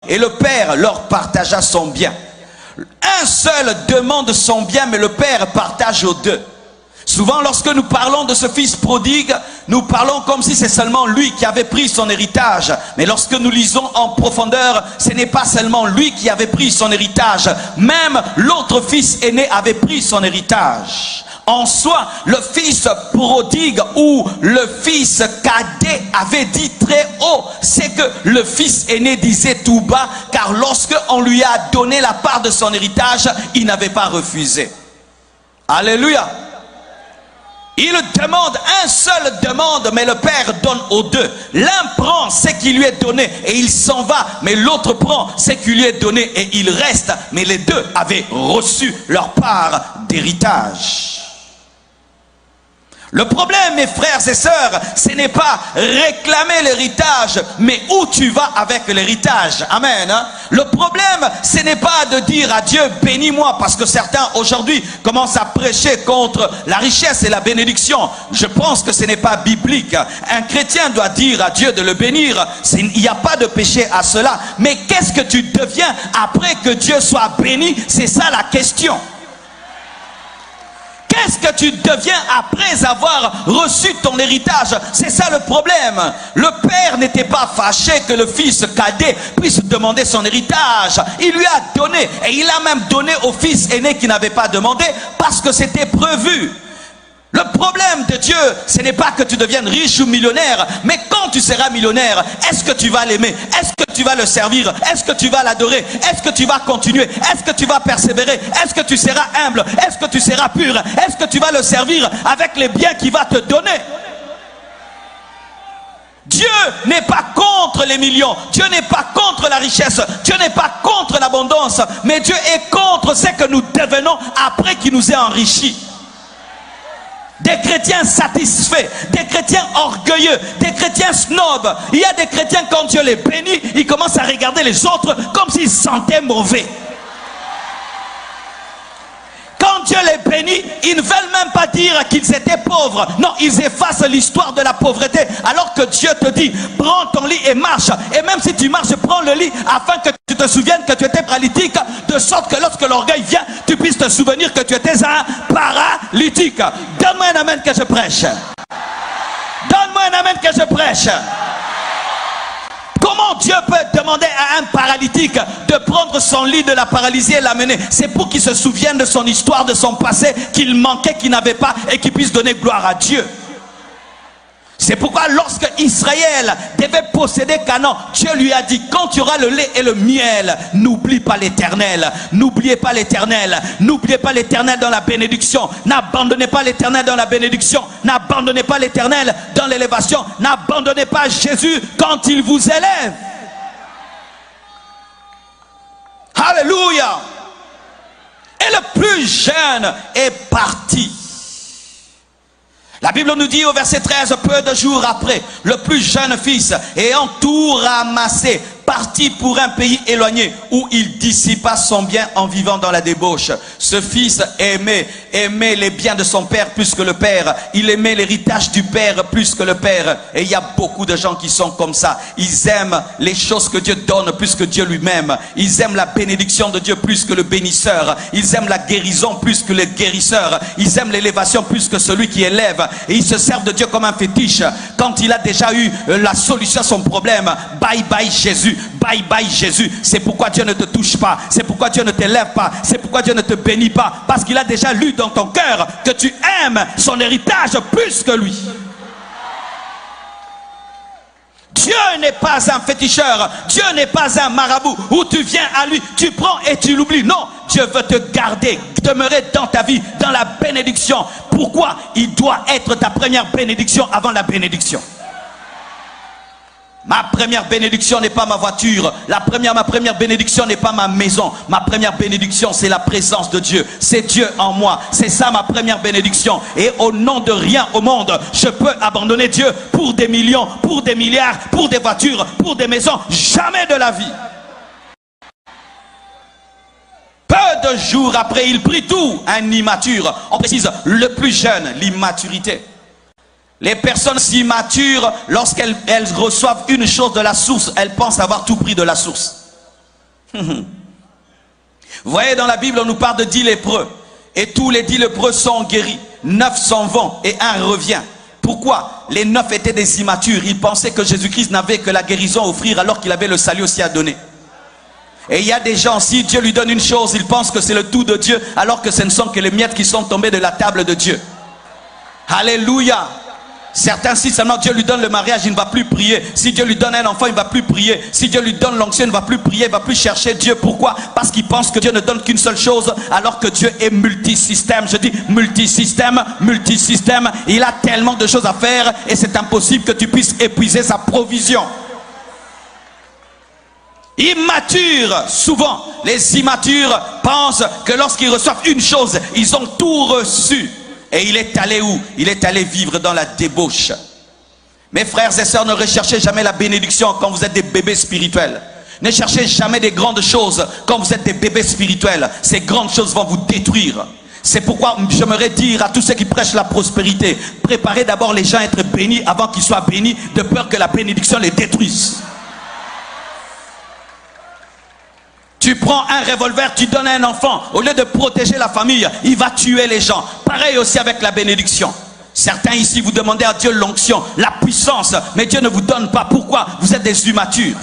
et le père leur partagea son bien. Un seul demande son bien, mais le père partage aux deux. Souvent, lorsque nous parlons de ce fils prodigue, nous parlons comme si c'est seulement lui qui avait pris son héritage. Mais lorsque nous lisons en profondeur, ce n'est pas seulement lui qui avait pris son héritage. Même l'autre fils aîné avait pris son héritage. En soi, le fils prodigue ou le fils cadet avait dit très haut, c'est que le fils aîné disait tout bas, car lorsque on lui a donné la part de son héritage, il n'avait pas refusé. Alléluia. Il demande, un seul demande, mais le père donne aux deux. L'un prend ce qui lui est donné et il s'en va, mais l'autre prend ce qui lui est donné et il reste. Mais les deux avaient reçu leur part d'héritage. Le problème, mes frères et sœurs, ce n'est pas réclamer l'héritage, mais où tu vas avec l'héritage. Amen. Le problème, ce n'est pas de dire à Dieu, bénis-moi, parce que certains aujourd'hui commencent à prêcher contre la richesse et la bénédiction. Je pense que ce n'est pas biblique. Un chrétien doit dire à Dieu de le bénir. Il n'y a pas de péché à cela. Mais qu'est-ce que tu deviens après que Dieu soit béni? C'est ça la question. Qu'est-ce que tu deviens après avoir reçu ton héritage? C'est ça le problème. Le père n'était pas fâché que le fils cadet puisse demander son héritage. Il lui a donné et il a même donné au fils aîné qui n'avait pas demandé parce que c'était prévu. Le problème de Dieu, ce n'est pas que tu deviennes riche ou millionnaire, mais quand tu seras millionnaire, est-ce que tu vas l'aimer? Est-ce que tu vas le servir? Est-ce que tu vas l'adorer? Est-ce que tu vas continuer? Est-ce que tu vas persévérer? Est-ce que tu seras humble? Est-ce que tu seras pur? Est-ce que tu vas le servir avec les biens qu'il va te donner? Dieu n'est pas contre les millions, Dieu n'est pas contre la richesse, Dieu n'est pas contre l'abondance, mais Dieu est contre ce que nous devenons après qu'il nous ait enrichis. Des chrétiens satisfaits, des chrétiens orgueilleux, des chrétiens snobs. Il y a des chrétiens, quand Dieu les bénit, ils commencent à regarder les autres comme s'ils se sentaient mauvais. Quand Dieu les bénit, ils ne veulent même pas dire qu'ils étaient pauvres. Non, ils effacent l'histoire de la pauvreté. Alors que Dieu te dit, prends ton lit et marche. Et même si tu marches, prends le lit afin que tu te souviennes que tu étais paralytique. De sorte que lorsque l'orgueil vient, tu puisses te souvenir que tu étais un paralytique. Donne-moi un amen que je prêche. Donne-moi un amen que je prêche. Comment Dieu peut demander à un paralytique de prendre son lit de la paralysie et l'amener? C'est pour qu'il se souvienne de son histoire, de son passé, qu'il manquait, qu'il n'avait pas, et qu'il puisse donner gloire à Dieu. C'est pourquoi lorsque Israël devait posséder Canaan, Dieu lui a dit, quand tu auras le lait et le miel, n'oublie pas l'Éternel. N'oubliez pas l'Éternel. N'oubliez pas l'Éternel dans la bénédiction. N'abandonnez pas l'Éternel dans la bénédiction. N'abandonnez pas l'Éternel dans l'élévation. N'abandonnez pas Jésus quand il vous élève. Alléluia. Et le plus jeune est parti. La Bible nous dit au verset 13, peu de jours après, le plus jeune fils, ayant tout ramassé, parti pour un pays éloigné où il dissipa son bien en vivant dans la débauche. Ce fils aimait les biens de son père plus que le père. Il aimait l'héritage du père plus que le père. Et il y a beaucoup de gens qui sont comme ça. Ils aiment les choses que Dieu donne plus que Dieu lui-même. Ils aiment la bénédiction de Dieu plus que le bénisseur. Ils aiment la guérison plus que le guérisseur. Ils aiment l'élévation plus que celui qui élève. Et ils se servent de Dieu comme un fétiche. Quand il a déjà eu la solution à son problème, bye bye Jésus. Bye bye Jésus. C'est pourquoi Dieu ne te touche pas. C'est pourquoi Dieu ne t'élève pas. C'est pourquoi Dieu ne te bénit pas. Parce qu'il a déjà lu dans ton cœur que tu aimes son héritage plus que lui. Dieu n'est pas un féticheur. Dieu n'est pas un marabout où tu viens à lui, tu prends et tu l'oublies. Non, Dieu veut te garder, demeurer dans ta vie, dans la bénédiction. Pourquoi? Il doit être ta première bénédiction avant la bénédiction. Ma première bénédiction n'est pas ma voiture. Ma première bénédiction n'est pas ma maison. Ma première bénédiction, c'est la présence de Dieu. C'est Dieu en moi. C'est ça ma première bénédiction. Et au nom de rien au monde, je peux abandonner Dieu pour des millions, pour des milliards, pour des voitures, pour des maisons. Jamais de la vie. Peu de jours après, il prit tout. Un immature. On précise le plus jeune, l'immaturité. Les personnes immatures, lorsqu'elles reçoivent une chose de la source, elles pensent avoir tout pris de la source. Vous voyez, dans la Bible, on nous parle de 10 lépreux. Et tous les 10 lépreux sont guéris. 9 s'en vont et un revient. Pourquoi? Les 9 étaient des immatures. Ils pensaient que Jésus-Christ n'avait que la guérison à offrir alors qu'il avait le salut aussi à donner. Et il y a des gens, si Dieu lui donne une chose, ils pensent que c'est le tout de Dieu, alors que ce ne sont que les miettes qui sont tombées de la table de Dieu. Alléluia. Certains, si seulement Dieu lui donne le mariage, il ne va plus prier. Si Dieu lui donne un enfant, il ne va plus prier. Si Dieu lui donne l'onction, il ne va plus prier, il ne va plus chercher Dieu. Pourquoi? Parce qu'il pense que Dieu ne donne qu'une seule chose, alors que Dieu est multisystème. Je dis multisystème, multisystème. Il a tellement de choses à faire et c'est impossible que tu puisses épuiser sa provision. Immatures, souvent, les immatures pensent que lorsqu'ils reçoivent une chose, ils ont tout reçu. Et il est allé où? Il est allé vivre dans la débauche. Mes frères et sœurs, ne recherchez jamais la bénédiction quand vous êtes des bébés spirituels. Ne cherchez jamais des grandes choses quand vous êtes des bébés spirituels. Ces grandes choses vont vous détruire. C'est pourquoi j'aimerais dire à tous ceux qui prêchent la prospérité, préparez d'abord les gens à être bénis avant qu'ils soient bénis, de peur que la bénédiction les détruise. Tu prends un revolver, tu donnes à un enfant, au lieu de protéger la famille, il va tuer les gens. Pareil aussi avec la bénédiction. Certains ici, vous demandez à Dieu l'onction, la puissance, mais Dieu ne vous donne pas. Pourquoi? Vous êtes des immatures.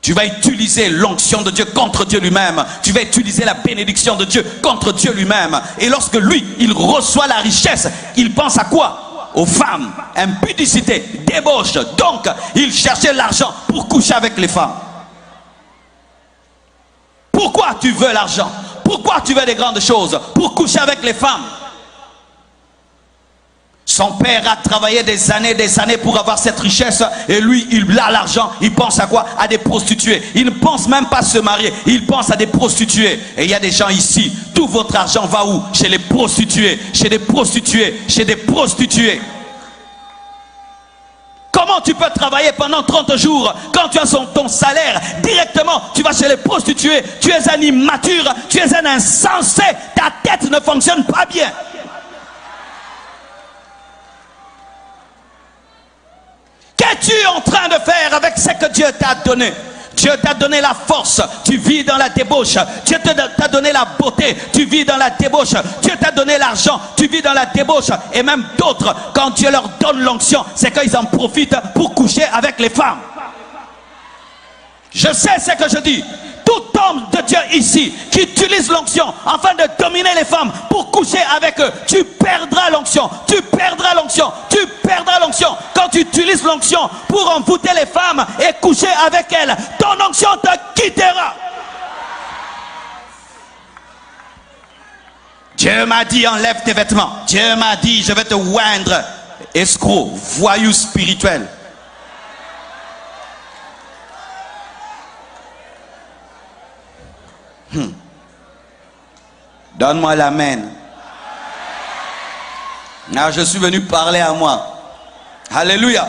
Tu vas utiliser l'onction de Dieu contre Dieu lui-même. Tu vas utiliser la bénédiction de Dieu contre Dieu lui-même. Et lorsque lui, il reçoit la richesse, il pense à quoi? Aux femmes, impudicité, débauche. Donc, il cherchait l'argent pour coucher avec les femmes. Pourquoi tu veux l'argent? Pourquoi tu veux des grandes choses? Pour coucher avec les femmes. Son père a travaillé des années pour avoir cette richesse. Et lui, il a l'argent. Il pense à quoi? À des prostituées. Il ne pense même pas se marier. Il pense à des prostituées. Et il y a des gens ici. Tout votre argent va où? Chez les prostituées. Chez des prostituées. Chez des prostituées. Comment tu peux travailler pendant 30 jours quand tu as ton salaire directement? Tu vas chez les prostituées. Tu es un immature. Tu es un insensé. Ta tête ne fonctionne pas bien. Qu'es-tu en train de faire avec ce que Dieu t'a donné? Dieu t'a donné la force, tu vis dans la débauche. Dieu t'a donné la beauté, tu vis dans la débauche. Dieu t'a donné l'argent, tu vis dans la débauche. Et même d'autres, quand Dieu leur donne l'onction, c'est qu'ils en profitent pour coucher avec les femmes. Je sais ce que je dis. Tout homme de Dieu ici qui utilise l'onction afin de dominer les femmes pour coucher avec eux, tu perdras l'onction, tu perdras l'onction, tu perdras l'onction. Quand tu utilises l'onction pour envoûter les femmes et coucher avec elles, ton onction te quittera. Dieu m'a dit enlève tes vêtements. Dieu m'a dit je vais te oindre. Escroc, voyou spirituel. Donne-moi l'amen. Ah, je suis venu parler à moi. Alléluia.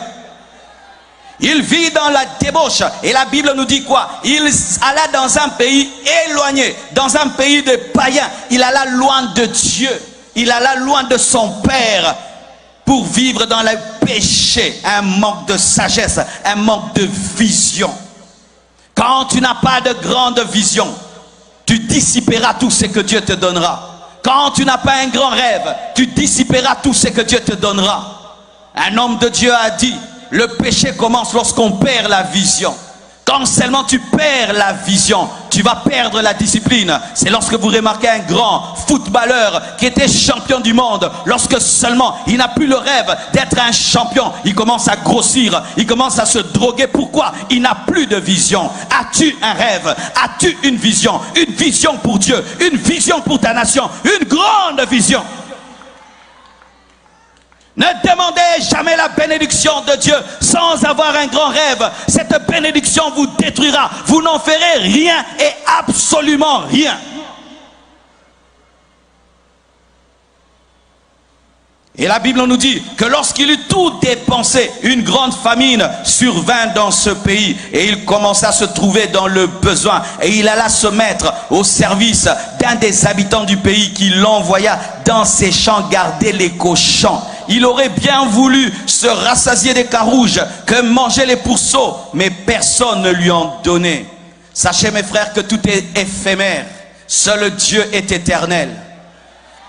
Il vit dans la débauche. Et la Bible nous dit quoi? Il alla dans un pays éloigné, dans un pays de païens. Il alla loin de Dieu. Il alla loin de son Père pour vivre dans le péché. Un manque de sagesse, un manque de vision. Quand tu n'as pas de grande vision, tu dissiperas tout ce que Dieu te donnera. Quand tu n'as pas un grand rêve, tu dissiperas tout ce que Dieu te donnera. Un homme de Dieu a dit, le péché commence lorsqu'on perd la vision. Quand seulement tu perds la vision, tu vas perdre la discipline. C'est lorsque vous remarquez un grand footballeur qui était champion du monde, lorsque seulement il n'a plus le rêve d'être un champion, il commence à grossir, il commence à se droguer. Pourquoi? Il n'a plus de vision. As-tu un rêve? As-tu une vision? Une vision pour Dieu, une vision pour ta nation, une grande vision. Ne demandez jamais la bénédiction de Dieu sans avoir un grand rêve. Cette bénédiction vous détruira. Vous n'en ferez rien et absolument rien. Et la Bible nous dit que lorsqu'il eut tout dépensé, une grande famine survint dans ce pays et il commença à se trouver dans le besoin. Et il alla se mettre au service d'un des habitants du pays qui l'envoya dans ses champs garder les cochons. Il aurait bien voulu se rassasier des carouges que manger les pourceaux, mais personne ne lui en donnait. Sachez mes frères que tout est éphémère. Seul Dieu est éternel.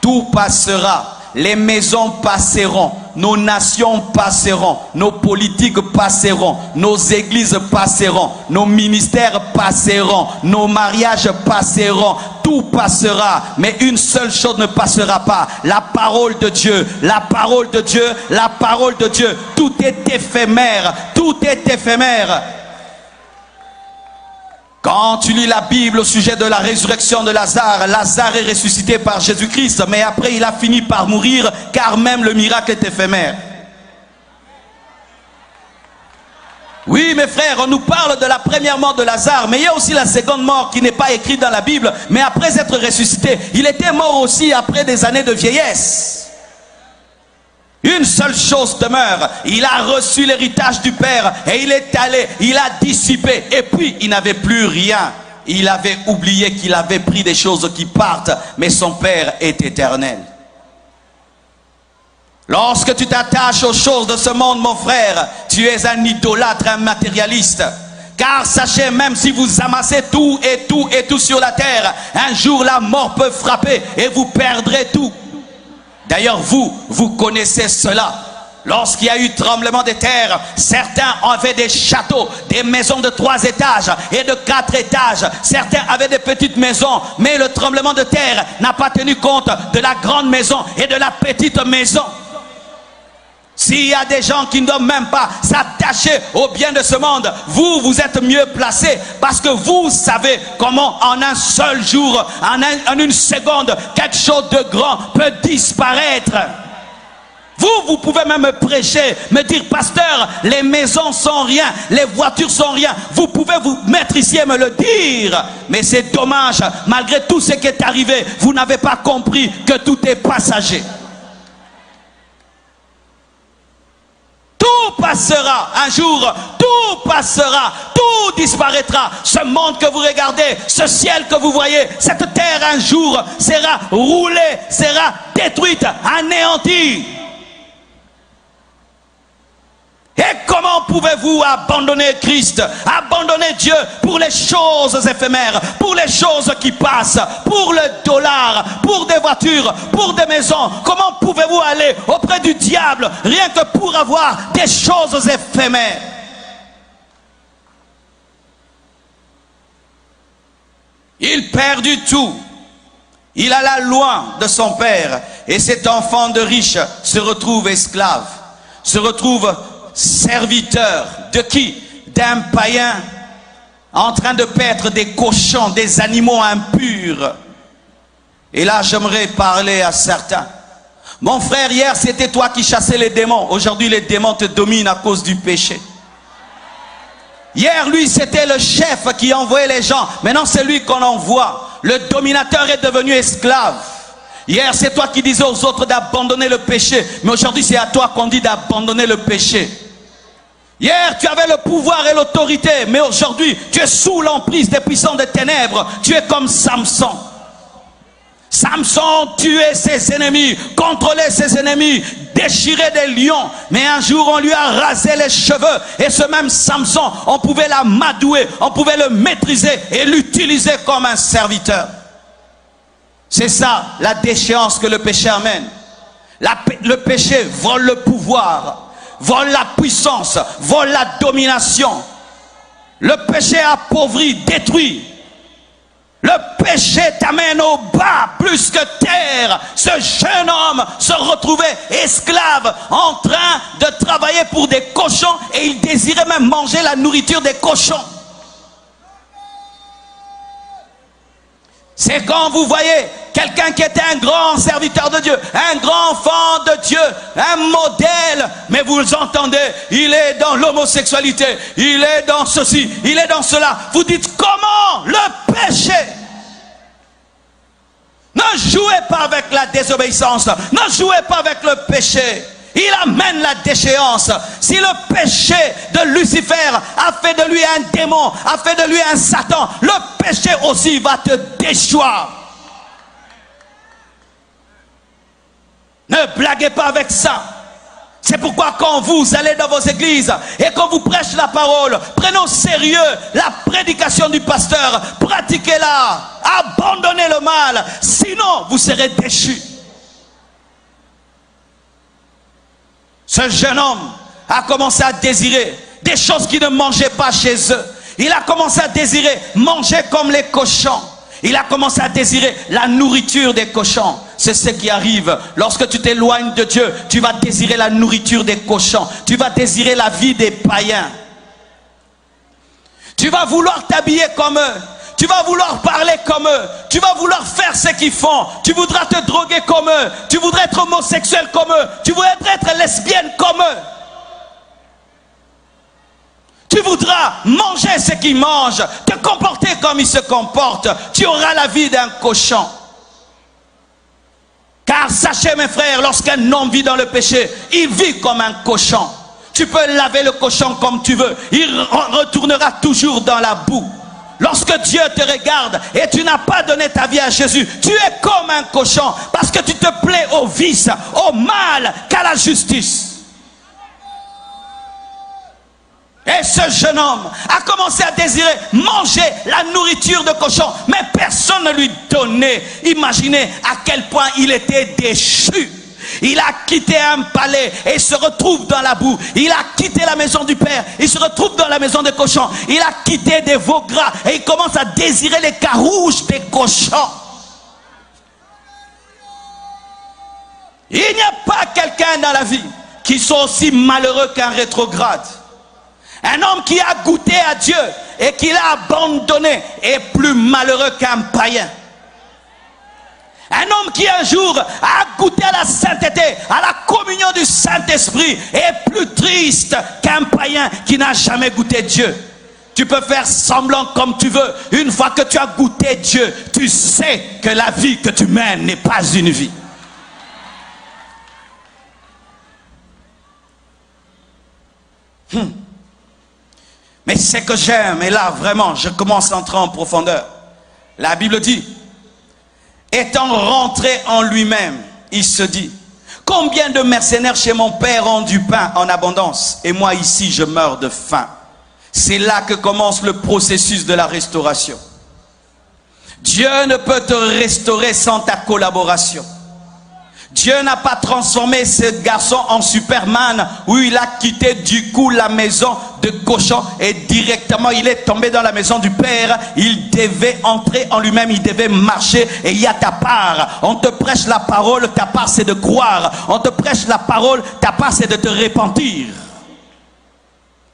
Tout passera. Les maisons passeront. Nos nations passeront. Nos politiques passeront. Nos églises passeront. Nos ministères passeront. Nos mariages passeront. Tout passera. Mais une seule chose ne passera pas. La parole de Dieu. La parole de Dieu. La parole de Dieu. Tout est éphémère. Tout est éphémère. Quand tu lis la Bible au sujet de la résurrection de Lazare, Lazare est ressuscité par Jésus-Christ, mais après il a fini par mourir, car même le miracle est éphémère. Oui, mes frères, on nous parle de la première mort de Lazare, mais il y a aussi la seconde mort qui n'est pas écrite dans la Bible, mais après être ressuscité, il était mort aussi après des années de vieillesse. Une seule chose demeure, il a reçu l'héritage du Père et il est allé, il a dissipé et puis il n'avait plus rien. Il avait oublié qu'il avait pris des choses qui partent, mais son Père est éternel. Lorsque tu t'attaches aux choses de ce monde, mon frère, tu es un idolâtre, un matérialiste. Car sachez, même si vous amassez tout et tout et tout sur la terre, un jour la mort peut frapper et vous perdrez tout. D'ailleurs, vous connaissez cela. Lorsqu'il y a eu tremblement de terre, certains avaient des châteaux, des maisons de 3 étages et de 4 étages. Certains avaient des petites maisons, mais le tremblement de terre n'a pas tenu compte de la grande maison et de la petite maison. S'il y a des gens qui ne doivent même pas s'attacher aux biens de ce monde, vous êtes mieux placés parce que vous savez comment en un seul jour, en une seconde, quelque chose de grand peut disparaître. Vous pouvez même me prêcher, me dire, pasteur, les maisons sont rien, les voitures sont rien. Vous pouvez vous mettre ici et me le dire. Mais c'est dommage, malgré tout ce qui est arrivé, vous n'avez pas compris que tout est passager. Tout passera un jour, tout passera, tout disparaîtra. Ce monde que vous regardez, ce ciel que vous voyez, cette terre un jour sera roulée, sera détruite, anéantie. Et comment pouvez-vous abandonner Christ, abandonner Dieu pour les choses éphémères, pour les choses qui passent, pour le dollar, pour des voitures, pour des maisons? Comment pouvez-vous aller auprès du diable rien que pour avoir des choses éphémères? Il perd du tout. Il alla loin de son père et cet enfant de riche se retrouve esclave, se retrouve serviteur de qui? D'un païen en train de paître des cochons, des animaux impurs. Et là, j'aimerais parler à certains. Mon frère, hier, c'était toi qui chassais les démons. Aujourd'hui, les démons te dominent à cause du péché. Hier, lui, c'était le chef qui envoyait les gens. Maintenant, c'est lui qu'on envoie. Le dominateur est devenu esclave. Hier, c'est toi qui disais aux autres d'abandonner le péché. Mais aujourd'hui, c'est à toi qu'on dit d'abandonner le péché. Hier, tu avais le pouvoir et l'autorité. Mais aujourd'hui, tu es sous l'emprise des puissants des ténèbres. Tu es comme Samson. Samson tuait ses ennemis, contrôlait ses ennemis, déchirait des lions. Mais un jour, on lui a rasé les cheveux. Et ce même Samson, on pouvait l'amadouer, on pouvait le maîtriser et l'utiliser comme un serviteur. C'est ça, la déchéance que le péché amène. Le péché vole le pouvoir, vole la puissance, vole la domination. Le péché appauvrit, détruit. Le péché t'amène au bas plus que terre. Ce jeune homme se retrouvait esclave en train de travailler pour des cochons et il désirait même manger la nourriture des cochons. C'est quand vous voyez quelqu'un qui était un grand serviteur de Dieu, un grand enfant de Dieu, un modèle, mais vous entendez, il est dans l'homosexualité, il est dans ceci, il est dans cela. Vous dites comment le péché? Ne jouez pas avec la désobéissance, ne jouez pas avec le péché. Il amène la déchéance. Si le péché de Lucifer a fait de lui un démon, a fait de lui un Satan, le péché aussi va te déchoir. Ne blaguez pas avec ça. C'est pourquoi quand vous allez dans vos églises et qu'on vous prêche la parole, prenez au sérieux la prédication du pasteur, pratiquez-la, abandonnez le mal, sinon vous serez déchus. Ce jeune homme a commencé à désirer des choses qu'il ne mangeait pas chez eux. Il a commencé à désirer manger comme les cochons. Il a commencé à désirer la nourriture des cochons. C'est ce qui arrive. Lorsque tu t'éloignes de Dieu, tu vas désirer la nourriture des cochons. Tu vas désirer la vie des païens. Tu vas vouloir t'habiller comme eux. Tu vas vouloir parler comme eux. Tu vas vouloir faire ce qu'ils font. Tu voudras te droguer comme eux. Tu voudrais être homosexuel comme eux. Tu voudrais être lesbienne comme eux. Tu voudras manger ce qu'ils mangent, te comporter comme ils se comportent. Tu auras la vie d'un cochon. Car sachez mes frères, lorsqu'un homme vit dans le péché, il vit comme un cochon. Tu peux laver le cochon comme tu veux, il retournera toujours dans la boue. Lorsque Dieu te regarde et tu n'as pas donné ta vie à Jésus, tu es comme un cochon parce que tu te plais au vice, au mal qu'à la justice. Et ce jeune homme a commencé à désirer manger la nourriture de cochon, mais personne ne lui donnait. Imaginez à quel point il était déchu. Il a quitté un palais et se retrouve dans la boue. Il a quitté la maison du père, il se retrouve dans la maison des cochons. Il a quitté des veaux gras et il commence à désirer les carouches des cochons. Il n'y a pas quelqu'un dans la vie qui soit aussi malheureux qu'un rétrograde. Un homme qui a goûté à Dieu et qui l'a abandonné est plus malheureux qu'un païen. Un homme qui un jour a goûté à la sainteté, à la communion du Saint-Esprit est plus triste qu'un païen qui n'a jamais goûté Dieu. Tu peux faire semblant comme tu veux. Une fois que tu as goûté Dieu, tu sais que la vie que tu mènes n'est pas une vie. Mais ce que j'aime, et là vraiment je commence à entrer en profondeur. La Bible dit, étant rentré en lui-même, il se dit, combien de mercenaires chez mon père ont du pain en abondance, et moi ici je meurs de faim. C'est là que commence le processus de la restauration. Dieu ne peut te restaurer sans ta collaboration. Dieu n'a pas transformé ce garçon en Superman où il a quitté du coup la maison de cochon et directement il est tombé dans la maison du Père. Il devait entrer en lui-même, il devait marcher et il y a ta part. On te prêche la parole, ta part c'est de croire. On te prêche la parole, ta part c'est de te repentir.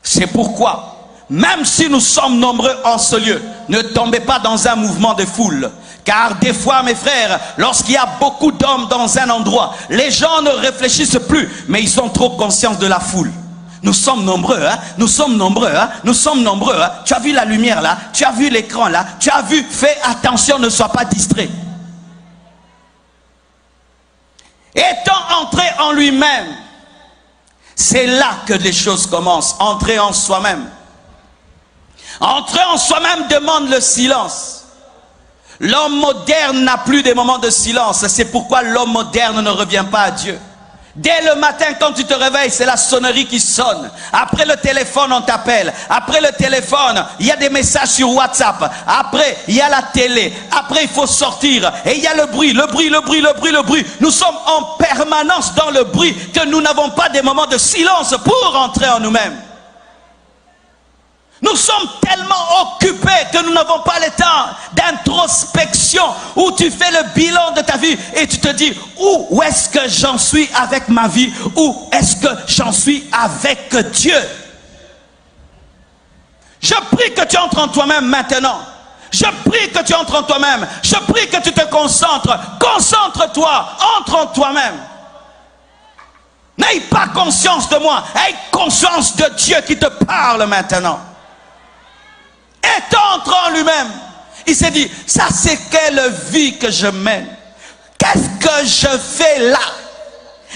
C'est pourquoi, même si nous sommes nombreux en ce lieu, ne tombez pas dans un mouvement de foule. Car des fois, mes frères, lorsqu'il y a beaucoup d'hommes dans un endroit, les gens ne réfléchissent plus, mais ils ont trop conscience de la foule. Nous sommes nombreux, hein? Nous sommes nombreux, hein? Nous sommes nombreux, hein? Tu as vu la lumière là? Tu as vu l'écran là? Tu as vu? Fais attention, ne sois pas distrait. Étant entré en lui-même, c'est là que les choses commencent. Entrer en soi-même. Entrer en soi-même demande le silence. L'homme moderne n'a plus des moments de silence. C'est pourquoi l'homme moderne ne revient pas à Dieu. Dès le matin, quand tu te réveilles, c'est la sonnerie qui sonne. Après le téléphone, on t'appelle. Après le téléphone, il y a des messages sur WhatsApp. Après, il y a la télé. Après, il faut sortir. Et il y a le bruit, le bruit, le bruit, le bruit, le bruit. Nous sommes en permanence dans le bruit que nous n'avons pas des moments de silence pour entrer en nous-mêmes. Nous sommes tellement occupés que nous n'avons pas le temps d'introspection où tu fais le bilan de ta vie et tu te dis où est-ce que j'en suis avec ma vie, où est-ce que j'en suis avec Dieu. Je prie que tu entres en toi-même maintenant. Je prie que tu entres en toi-même. Je prie que tu te concentres. Concentre-toi, entre en toi-même. N'aie pas conscience de moi, aie conscience de Dieu qui te parle maintenant. Étant entré en lui-même, il s'est dit, ça c'est quelle vie que je mène? Qu'est-ce que je fais là?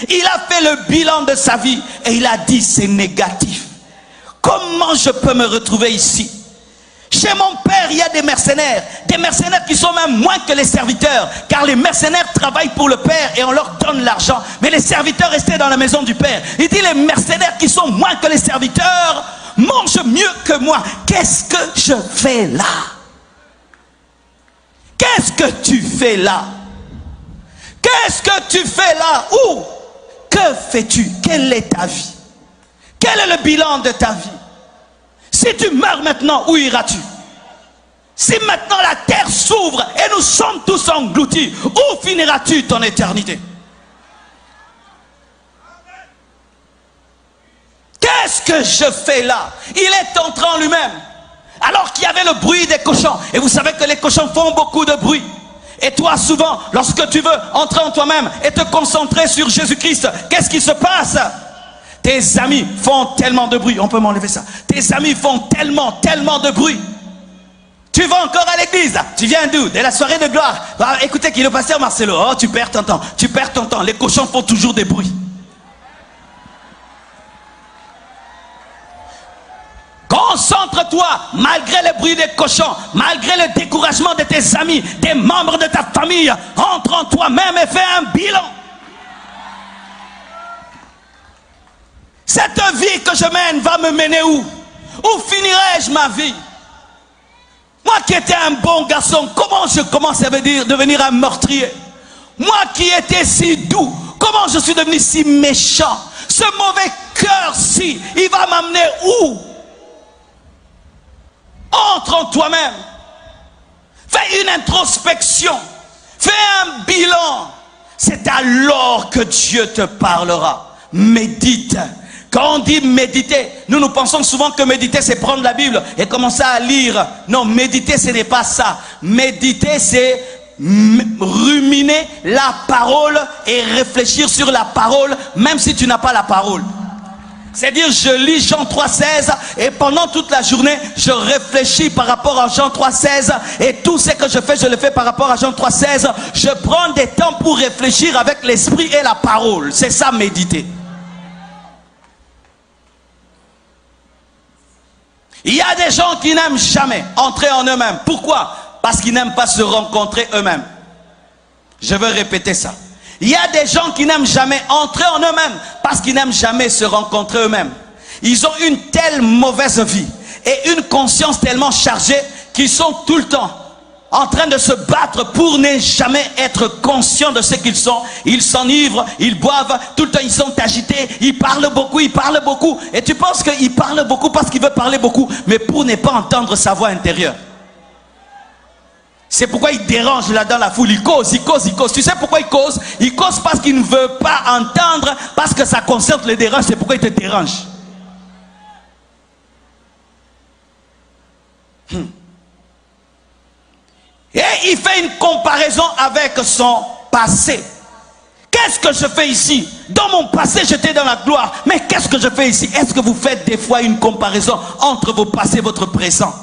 Il a fait le bilan de sa vie et il a dit, c'est négatif. Comment je peux me retrouver ici? Chez mon père, il y a des mercenaires qui sont même moins que les serviteurs, car les mercenaires travaillent pour le père et on leur donne l'argent, mais les serviteurs restaient dans la maison du père. Il dit les mercenaires qui sont moins que les serviteurs mangent mieux que moi. Qu'est-ce que je fais là? Qu'est-ce que tu fais là? Qu'est-ce que tu fais là? Où? Que fais-tu? Quelle est ta vie? Quel est le bilan de ta vie? Si tu meurs maintenant, où iras-tu? Si maintenant la terre s'ouvre et nous sommes tous engloutis, où finiras-tu ton éternité? Qu'est-ce que je fais là? Il est entré en lui-même. Alors qu'il y avait le bruit des cochons. Et vous savez que les cochons font beaucoup de bruit. Et toi, souvent, lorsque tu veux entrer en toi-même et te concentrer sur Jésus-Christ, qu'est-ce qui se passe? Tes amis font tellement de bruit. On peut m'enlever ça. Tes amis font tellement de bruit. Tu vas encore à l'église. Tu viens d'où? De la soirée de gloire. Ah, écoutez qui est le pasteur Marcelo. Oh, tu perds ton temps. Tu perds ton temps. Les cochons font toujours des bruits. Concentre-toi, malgré le bruit des cochons, malgré le découragement de tes amis, des membres de ta famille. Entre en toi-même et fais un bilan. Cette vie que je mène va me mener où? Où finirai-je ma vie? Moi qui étais un bon garçon, comment je commence à devenir un meurtrier? Moi qui étais si doux, comment je suis devenu si méchant? Ce mauvais cœur-ci, il va m'amener où? Entre en toi-même. Fais une introspection. Fais un bilan. C'est alors que Dieu te parlera. Médite. Quand on dit méditer, nous pensons souvent que méditer c'est prendre la Bible et commencer à lire. Non, méditer ce n'est pas ça. Méditer c'est ruminer la parole et réfléchir sur la parole même si tu n'as pas la parole. C'est-à-dire je lis Jean 3,16 et pendant toute la journée je réfléchis par rapport à Jean 3,16 et tout ce que je fais, je le fais par rapport à Jean 3,16. Je prends des temps pour réfléchir avec l'esprit et la parole. C'est ça méditer. Il y a des gens qui n'aiment jamais entrer en eux-mêmes. Pourquoi? Parce qu'ils n'aiment pas se rencontrer eux-mêmes. Je veux répéter ça. Il y a des gens qui n'aiment jamais entrer en eux-mêmes parce qu'ils n'aiment jamais se rencontrer eux-mêmes. Ils ont une telle mauvaise vie et une conscience tellement chargée qu'ils sont tout le temps en train de se battre pour ne jamais être conscients de ce qu'ils sont. Ils s'enivrent, ils boivent, tout le temps ils sont agités, ils parlent beaucoup. Et tu penses qu'ils parlent beaucoup parce qu'ils veulent parler beaucoup, mais pour ne pas entendre sa voix intérieure. C'est pourquoi il dérange là dans la foule, il cause. Tu sais pourquoi il cause? Il cause parce qu'il ne veut pas entendre, parce que sa conscience le dérange, c'est pourquoi il te dérange. Et il fait une comparaison avec son passé. Qu'est-ce que je fais ici? Dans mon passé, j'étais dans la gloire. Mais qu'est-ce que je fais ici? Est-ce que vous faites des fois une comparaison entre vos passés et votre présent?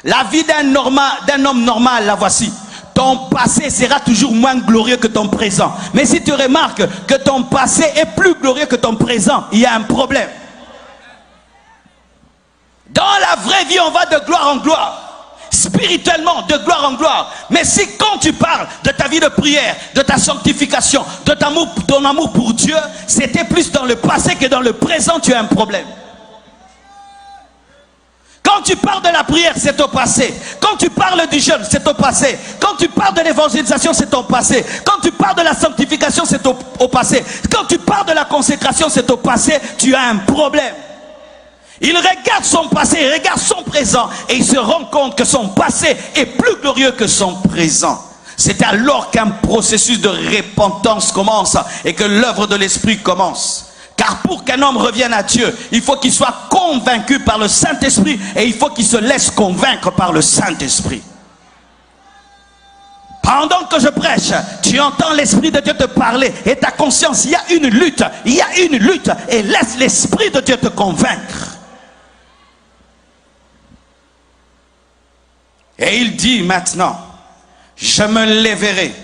La vie d'un homme normal, la voici. Ton passé sera toujours moins glorieux que ton présent. Mais si tu remarques que ton passé est plus glorieux que ton présent, il y a un problème. Dans la vraie vie, on va de gloire en gloire. Spirituellement, de gloire en gloire. Mais si quand tu parles de ta vie de prière, de ta sanctification, de ton amour pour Dieu, c'était plus dans le passé que dans le présent, tu as un problème. Quand tu parles de la prière, c'est au passé. Quand tu parles du jeûne, c'est au passé. Quand tu parles de l'évangélisation, c'est au passé. Quand tu parles de la sanctification, c'est au passé. Quand tu parles de la consécration, c'est au passé. Tu as un problème. Il regarde son passé, il regarde son présent et il se rend compte que son passé est plus glorieux que son présent. C'est alors qu'un processus de repentance commence et que l'œuvre de l'Esprit commence. Car pour qu'un homme revienne à Dieu, il faut qu'il soit convaincu par le Saint-Esprit et il faut qu'il se laisse convaincre par le Saint-Esprit. Pendant que je prêche, tu entends l'Esprit de Dieu te parler et ta conscience, il y a une lutte et laisse l'Esprit de Dieu te convaincre. Et il dit maintenant, je me lèverai,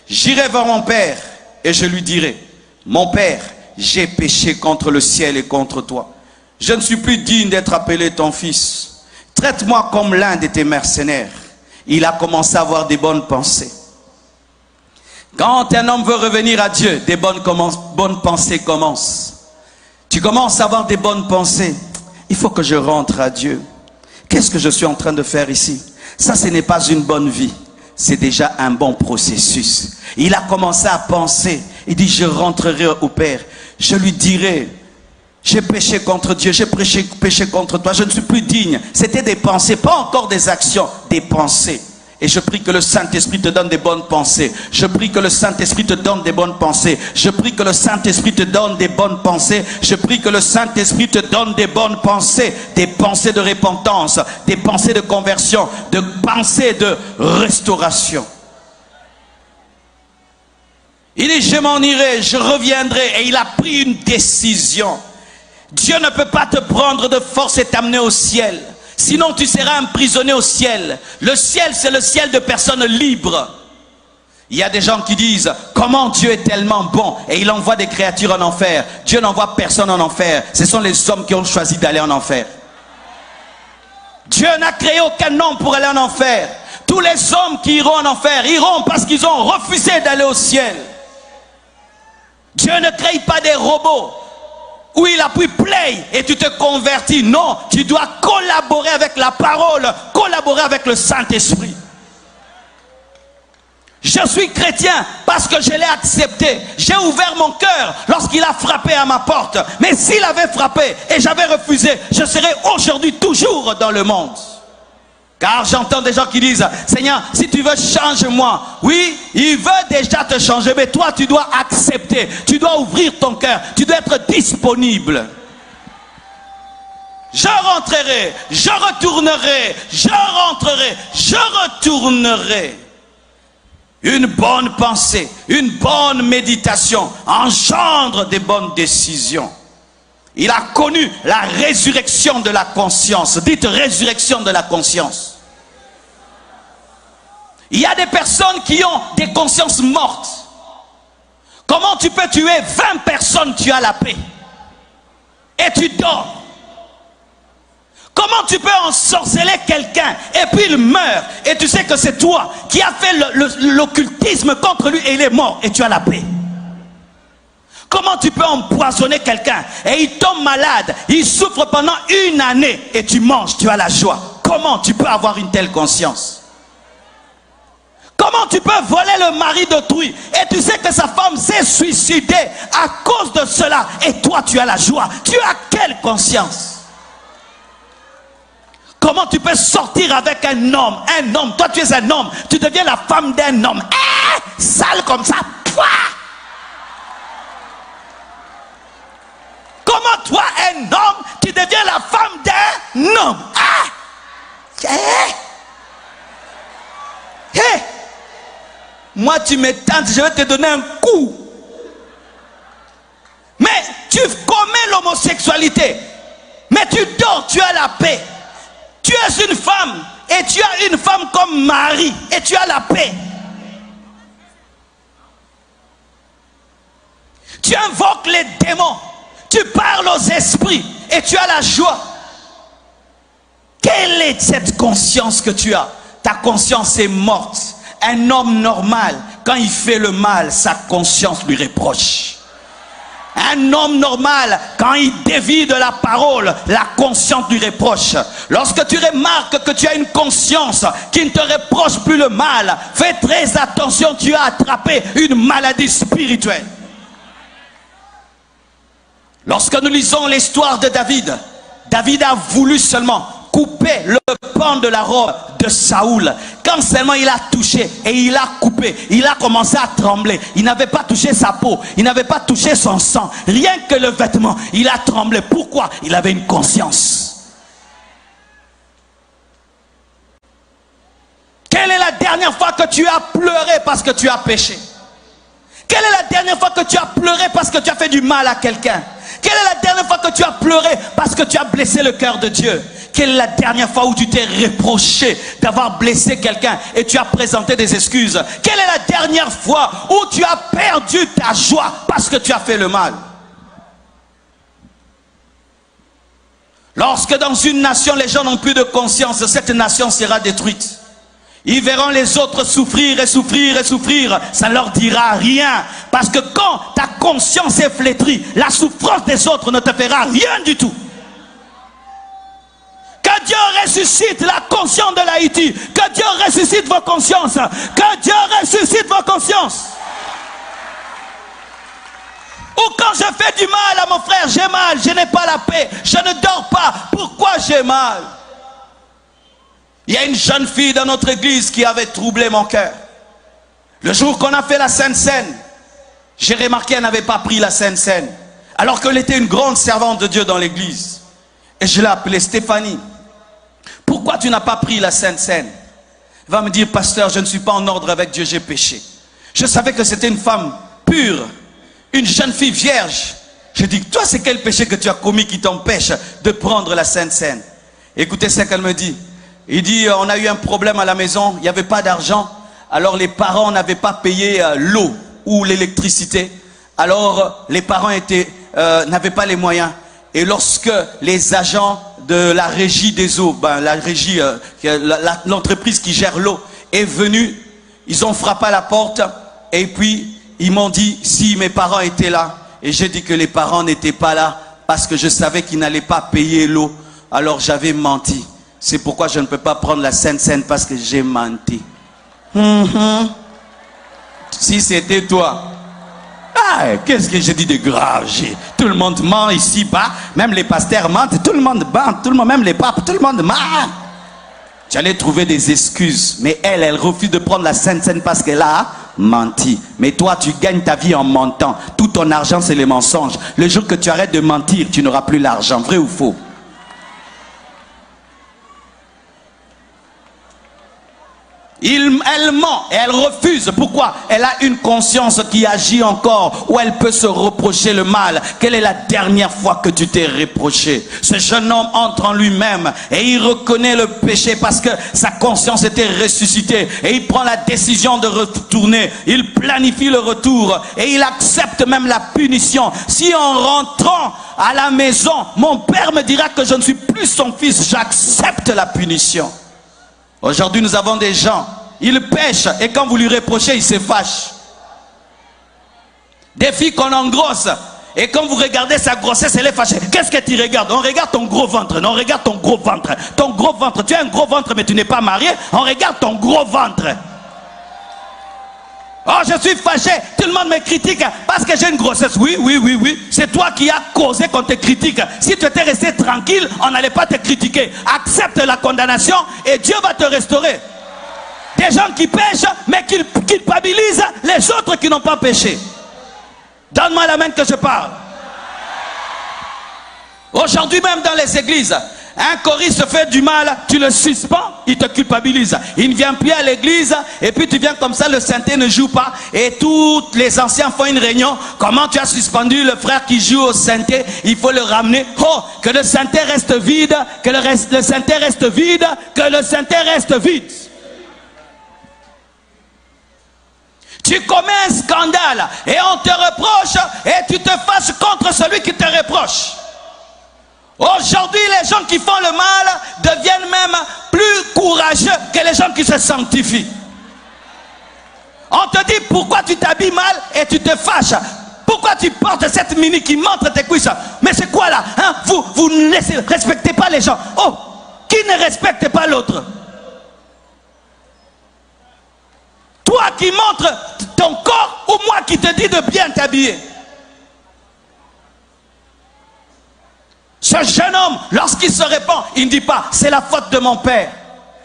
j'irai vers mon Père et je lui dirai, mon Père, j'ai péché contre le ciel et contre toi. Je ne suis plus digne d'être appelé ton fils. Traite-moi comme l'un de tes mercenaires. Il a commencé à avoir des bonnes pensées. Quand un homme veut revenir à Dieu, des bonnes pensées commencent. Tu commences à avoir des bonnes pensées. Il faut que je rentre à Dieu. Qu'est-ce que je suis en train de faire ici? Ça, ce n'est pas une bonne vie. C'est déjà un bon processus. Il a commencé à penser. Il dit, je rentrerai au Père. Je lui dirai, j'ai péché contre Dieu, j'ai péché contre toi, je ne suis plus digne. C'était des pensées, pas encore des actions, des pensées. Et je prie que le Saint-Esprit te donne des bonnes pensées. Je prie que le Saint-Esprit te donne des bonnes pensées. Je prie que le Saint-Esprit te donne des bonnes pensées. Je prie que le Saint-Esprit te donne des bonnes pensées. Des pensées de repentance, des pensées de conversion, des pensées de restauration. Il dit, je m'en irai, je reviendrai. Et il a pris une décision. Dieu ne peut pas te prendre de force et t'amener au ciel. Sinon, tu seras emprisonné au ciel. Le ciel, c'est le ciel de personnes libres. Il y a des gens qui disent, comment Dieu est tellement bon et il envoie des créatures en enfer. Dieu n'envoie personne en enfer. Ce sont les hommes qui ont choisi d'aller en enfer. Dieu n'a créé aucun homme pour aller en enfer. Tous les hommes qui iront en enfer, iront parce qu'ils ont refusé d'aller au ciel. Dieu ne crée pas des robots où il appuie play et tu te convertis. Non, tu dois collaborer avec la parole, collaborer avec le Saint-Esprit. Je suis chrétien parce que je l'ai accepté. J'ai ouvert mon cœur lorsqu'il a frappé à ma porte. Mais s'il avait frappé et j'avais refusé, je serais aujourd'hui toujours dans le monde. Car j'entends des gens qui disent, Seigneur, si tu veux, change-moi. Oui, il veut déjà te changer, mais toi, tu dois accepter. Tu dois ouvrir ton cœur. Tu dois être disponible. Je rentrerai, je retournerai, je rentrerai, je retournerai. Une bonne pensée, une bonne méditation engendre des bonnes décisions. Il a connu la résurrection de la conscience. Dites résurrection de la conscience. Il y a des personnes qui ont des consciences mortes. Comment tu peux tuer 20 personnes, tu as la paix. Et tu dors. Comment tu peux ensorceler quelqu'un et puis il meurt et tu sais que c'est toi qui as fait l'occultisme contre lui et il est mort et tu as la paix. Comment tu peux empoisonner quelqu'un et il tombe malade, il souffre pendant une année et tu manges, tu as la joie. Comment tu peux avoir une telle conscience? Comment tu peux voler le mari d'autrui et tu sais que sa femme s'est suicidée à cause de cela et toi tu as la joie? Tu as quelle conscience? Comment tu peux sortir avec un homme, toi tu es un homme, tu deviens la femme d'un homme, sale comme ça, pouah! Comment toi, un homme, tu deviens la femme d'un homme? Moi, tu me tentes, je vais te donner un coup. Mais tu commets l'homosexualité. Mais tu dors, tu as la paix. Tu es une femme et tu as une femme comme mari et tu as la paix. Tu invoques les démons. Tu parles aux esprits et tu as la joie. Quelle est cette conscience que tu as? Ta conscience est morte. Un homme normal, quand il fait le mal, sa conscience lui reproche. Un homme normal, quand il dévie de la parole, la conscience lui reproche. Lorsque tu remarques que tu as une conscience qui ne te reproche plus le mal, fais très attention, tu as attrapé une maladie spirituelle. Lorsque nous lisons l'histoire de David, David a voulu seulement couper le pan de la robe de Saoul. Quand seulement il a touché et il a coupé, il a commencé à trembler. Il n'avait pas touché sa peau, il n'avait pas touché son sang, rien que le vêtement. Il a tremblé. Pourquoi? Il avait une conscience. Quelle est la dernière fois que tu as pleuré parce que tu as péché? Quelle est la dernière fois que tu as pleuré parce que tu as fait du mal à quelqu'un? Quelle est la dernière fois que tu as pleuré parce que tu as blessé le cœur de Dieu? Quelle est la dernière fois où tu t'es reproché d'avoir blessé quelqu'un et tu as présenté des excuses? Quelle est la dernière fois où tu as perdu ta joie parce que tu as fait le mal? Lorsque dans une nation, les gens n'ont plus de conscience, cette nation sera détruite. Ils verront les autres souffrir et souffrir et souffrir. Ça ne leur dira rien. Parce que quand ta conscience est flétrie, la souffrance des autres ne te fera rien du tout. Que Dieu ressuscite la conscience de l'Haïti. Que Dieu ressuscite vos consciences. Que Dieu ressuscite vos consciences. Ou quand je fais du mal à mon frère, j'ai mal, je n'ai pas la paix, je ne dors pas. Pourquoi j'ai mal? Il y a une jeune fille dans notre église qui avait troublé mon cœur. Le jour qu'on a fait la Sainte Seine, j'ai remarqué qu'elle n'avait pas pris la Sainte Seine. Alors qu'elle était une grande servante de Dieu dans l'église. Et je l'ai appelée Stéphanie. Pourquoi tu n'as pas pris la Sainte Seine? Elle va me dire, pasteur, je ne suis pas en ordre avec Dieu, j'ai péché. Je savais que c'était une femme pure. Une jeune fille vierge. Je dis, toi, c'est quel péché que tu as commis qui t'empêche de prendre la Sainte Seine? Écoutez ce qu'elle me dit. Il dit, on a eu un problème à la maison, il n'y avait pas d'argent. Alors les parents n'avaient pas payé l'eau ou l'électricité. Alors les parents n'avaient pas les moyens. Et lorsque les agents de la régie des eaux, la régie, l'entreprise qui gère l'eau, est venue, ils ont frappé à la porte et puis ils m'ont dit si mes parents étaient là. Et j'ai dit que les parents n'étaient pas là parce que je savais qu'ils n'allaient pas payer l'eau. Alors j'avais menti. C'est pourquoi je ne peux pas prendre la Sainte Seine parce que j'ai menti. Si c'était toi. Qu'est-ce que j'ai dit de grave? Tout le monde ment ici-bas. Même les pasteurs mentent. Tout le monde ment. Tout le monde, même les papes. Tout le monde ment. J'allais trouver des excuses. Mais elle refuse de prendre la Sainte Seine parce qu'elle a menti. Mais toi, tu gagnes ta vie en mentant. Tout ton argent, c'est les mensonges. Le jour que tu arrêtes de mentir, tu n'auras plus l'argent. Vrai ou faux? Elle ment et elle refuse. Pourquoi? Elle a une conscience qui agit encore, où elle peut se reprocher le mal. Quelle est la dernière fois que tu t'es reproché? Ce jeune homme entre en lui-même et il reconnaît le péché parce que sa conscience était ressuscitée. Et il prend la décision de retourner. Il planifie le retour et il accepte même la punition. Si en rentrant à la maison, mon père me dira que je ne suis plus son fils, j'accepte la punition. Aujourd'hui, nous avons des gens, ils pêchent et quand vous lui reprochez, il se fâche. Des filles qu'on engrosse et quand vous regardez sa grossesse, elle est fâchée. Qu'est-ce que tu regardes? On regarde ton gros ventre. Non, on regarde ton gros ventre. Ton gros ventre. Tu as un gros ventre mais tu n'es pas marié. On regarde ton gros ventre. Oh, je suis fâché. Tout le monde me critique parce que j'ai une grossesse. Oui. C'est toi qui as causé qu'on te critique. Si tu étais resté tranquille, on n'allait pas te critiquer. Accepte la condamnation et Dieu va te restaurer. Des gens qui pêchent, mais qui culpabilisent les autres qui n'ont pas péché. Donne-moi la main que je parle. Aujourd'hui même dans les églises, un choriste fait du mal, tu le suspends, il te culpabilise. Il ne vient plus à l'église et puis tu viens comme ça, le synthé ne joue pas et tous les anciens font une réunion. Comment tu as suspendu le frère qui joue au synthé? Il faut le ramener. Oh, que le synthé reste vide, que le synthé reste vide, que le synthé reste vide. Tu commets un scandale et on te reproche et tu te fâches contre celui qui te reproche. Aujourd'hui, les gens qui font le mal deviennent même plus courageux que les gens qui se sanctifient. On te dit pourquoi tu t'habilles mal et tu te fâches. Pourquoi tu portes cette mini qui montre tes cuisses? Mais c'est quoi là, hein? Vous ne respectez pas les gens. Oh, qui ne respecte pas l'autre? Toi qui montres ton corps ou moi qui te dis de bien t'habiller? Ce jeune homme, lorsqu'il se répand, il ne dit pas, c'est la faute de mon père.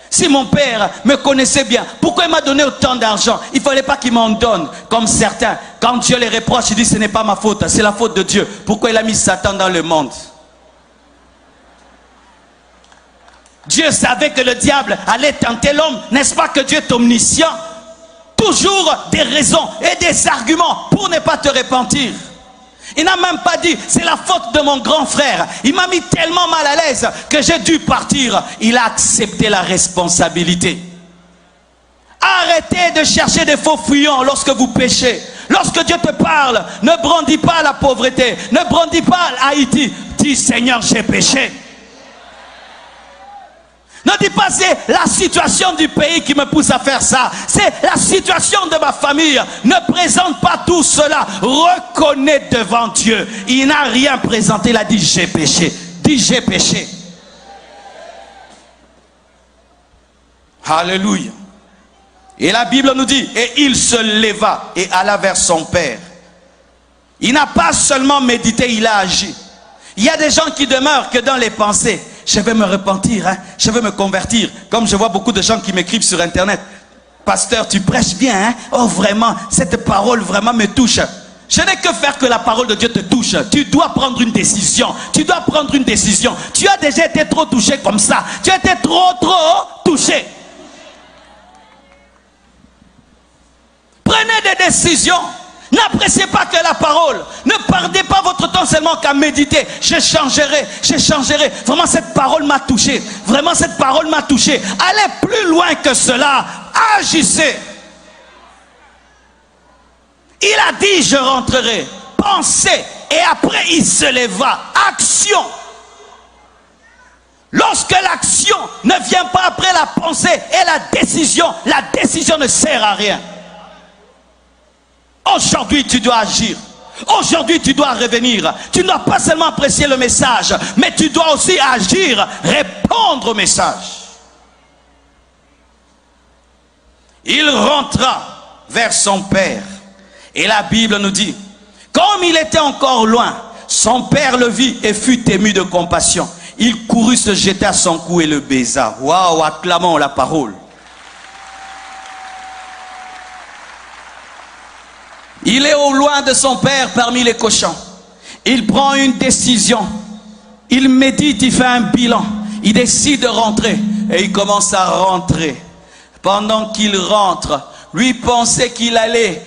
Si mon père me connaissait bien, pourquoi il m'a donné autant d'argent? Il ne fallait pas qu'il m'en donne, comme certains. Quand Dieu les reproche, il dit, ce n'est pas ma faute, c'est la faute de Dieu. Pourquoi il a mis Satan dans le monde? Dieu savait que le diable allait tenter l'homme. N'est-ce pas que Dieu est omniscient? Toujours des raisons et des arguments pour ne pas te repentir. Il n'a même pas dit, c'est la faute de mon grand frère. Il m'a mis tellement mal à l'aise que j'ai dû partir. Il a accepté la responsabilité. Arrêtez de chercher des faux fuyants lorsque vous péchez. Lorsque Dieu te parle, ne brandis pas la pauvreté. Ne brandis pas Haïti. Dis, Seigneur, j'ai péché. Ne dis pas c'est la situation du pays qui me pousse à faire ça. C'est la situation de ma famille. Ne présente pas tout cela. Reconnais devant Dieu. Il n'a rien présenté. Il a dit j'ai péché. Dis j'ai péché. Alléluia. Et la Bible nous dit, et il se leva et alla vers son père. Il n'a pas seulement médité, il a agi. Il y a des gens qui demeurent que dans les pensées. Je vais me repentir, hein? Je vais me convertir. Comme je vois beaucoup de gens qui m'écrivent sur internet. Pasteur, tu prêches bien, hein? Oh vraiment, cette parole vraiment me touche. Je n'ai que faire que la parole de Dieu te touche. Tu dois prendre une décision. Tu dois prendre une décision. Tu as déjà été trop touché comme ça. Tu as été trop touché. Prenez des décisions. N'appréciez pas que la parole. Ne perdez pas votre temps seulement qu'à méditer. Je changerai, je changerai. Vraiment, cette parole m'a touché. Vraiment, cette parole m'a touché. Allez plus loin que cela. Agissez. Il a dit, je rentrerai. Pensez. Et après, il se leva. Action. Lorsque l'action ne vient pas après la pensée et la décision ne sert à rien. Aujourd'hui, tu dois agir. Aujourd'hui, tu dois revenir. Tu ne dois pas seulement apprécier le message, mais tu dois aussi agir, répondre au message. Il rentra vers son père. Et la Bible nous dit, comme il était encore loin, son père le vit et fut ému de compassion. Il courut se jeter à son cou et le baisa. Waouh, acclamons la parole. Il est au loin de son père parmi les cochons. Il prend une décision. Il médite, il fait un bilan. Il décide de rentrer. Et il commence à rentrer. Pendant qu'il rentre, lui pensait qu'il allait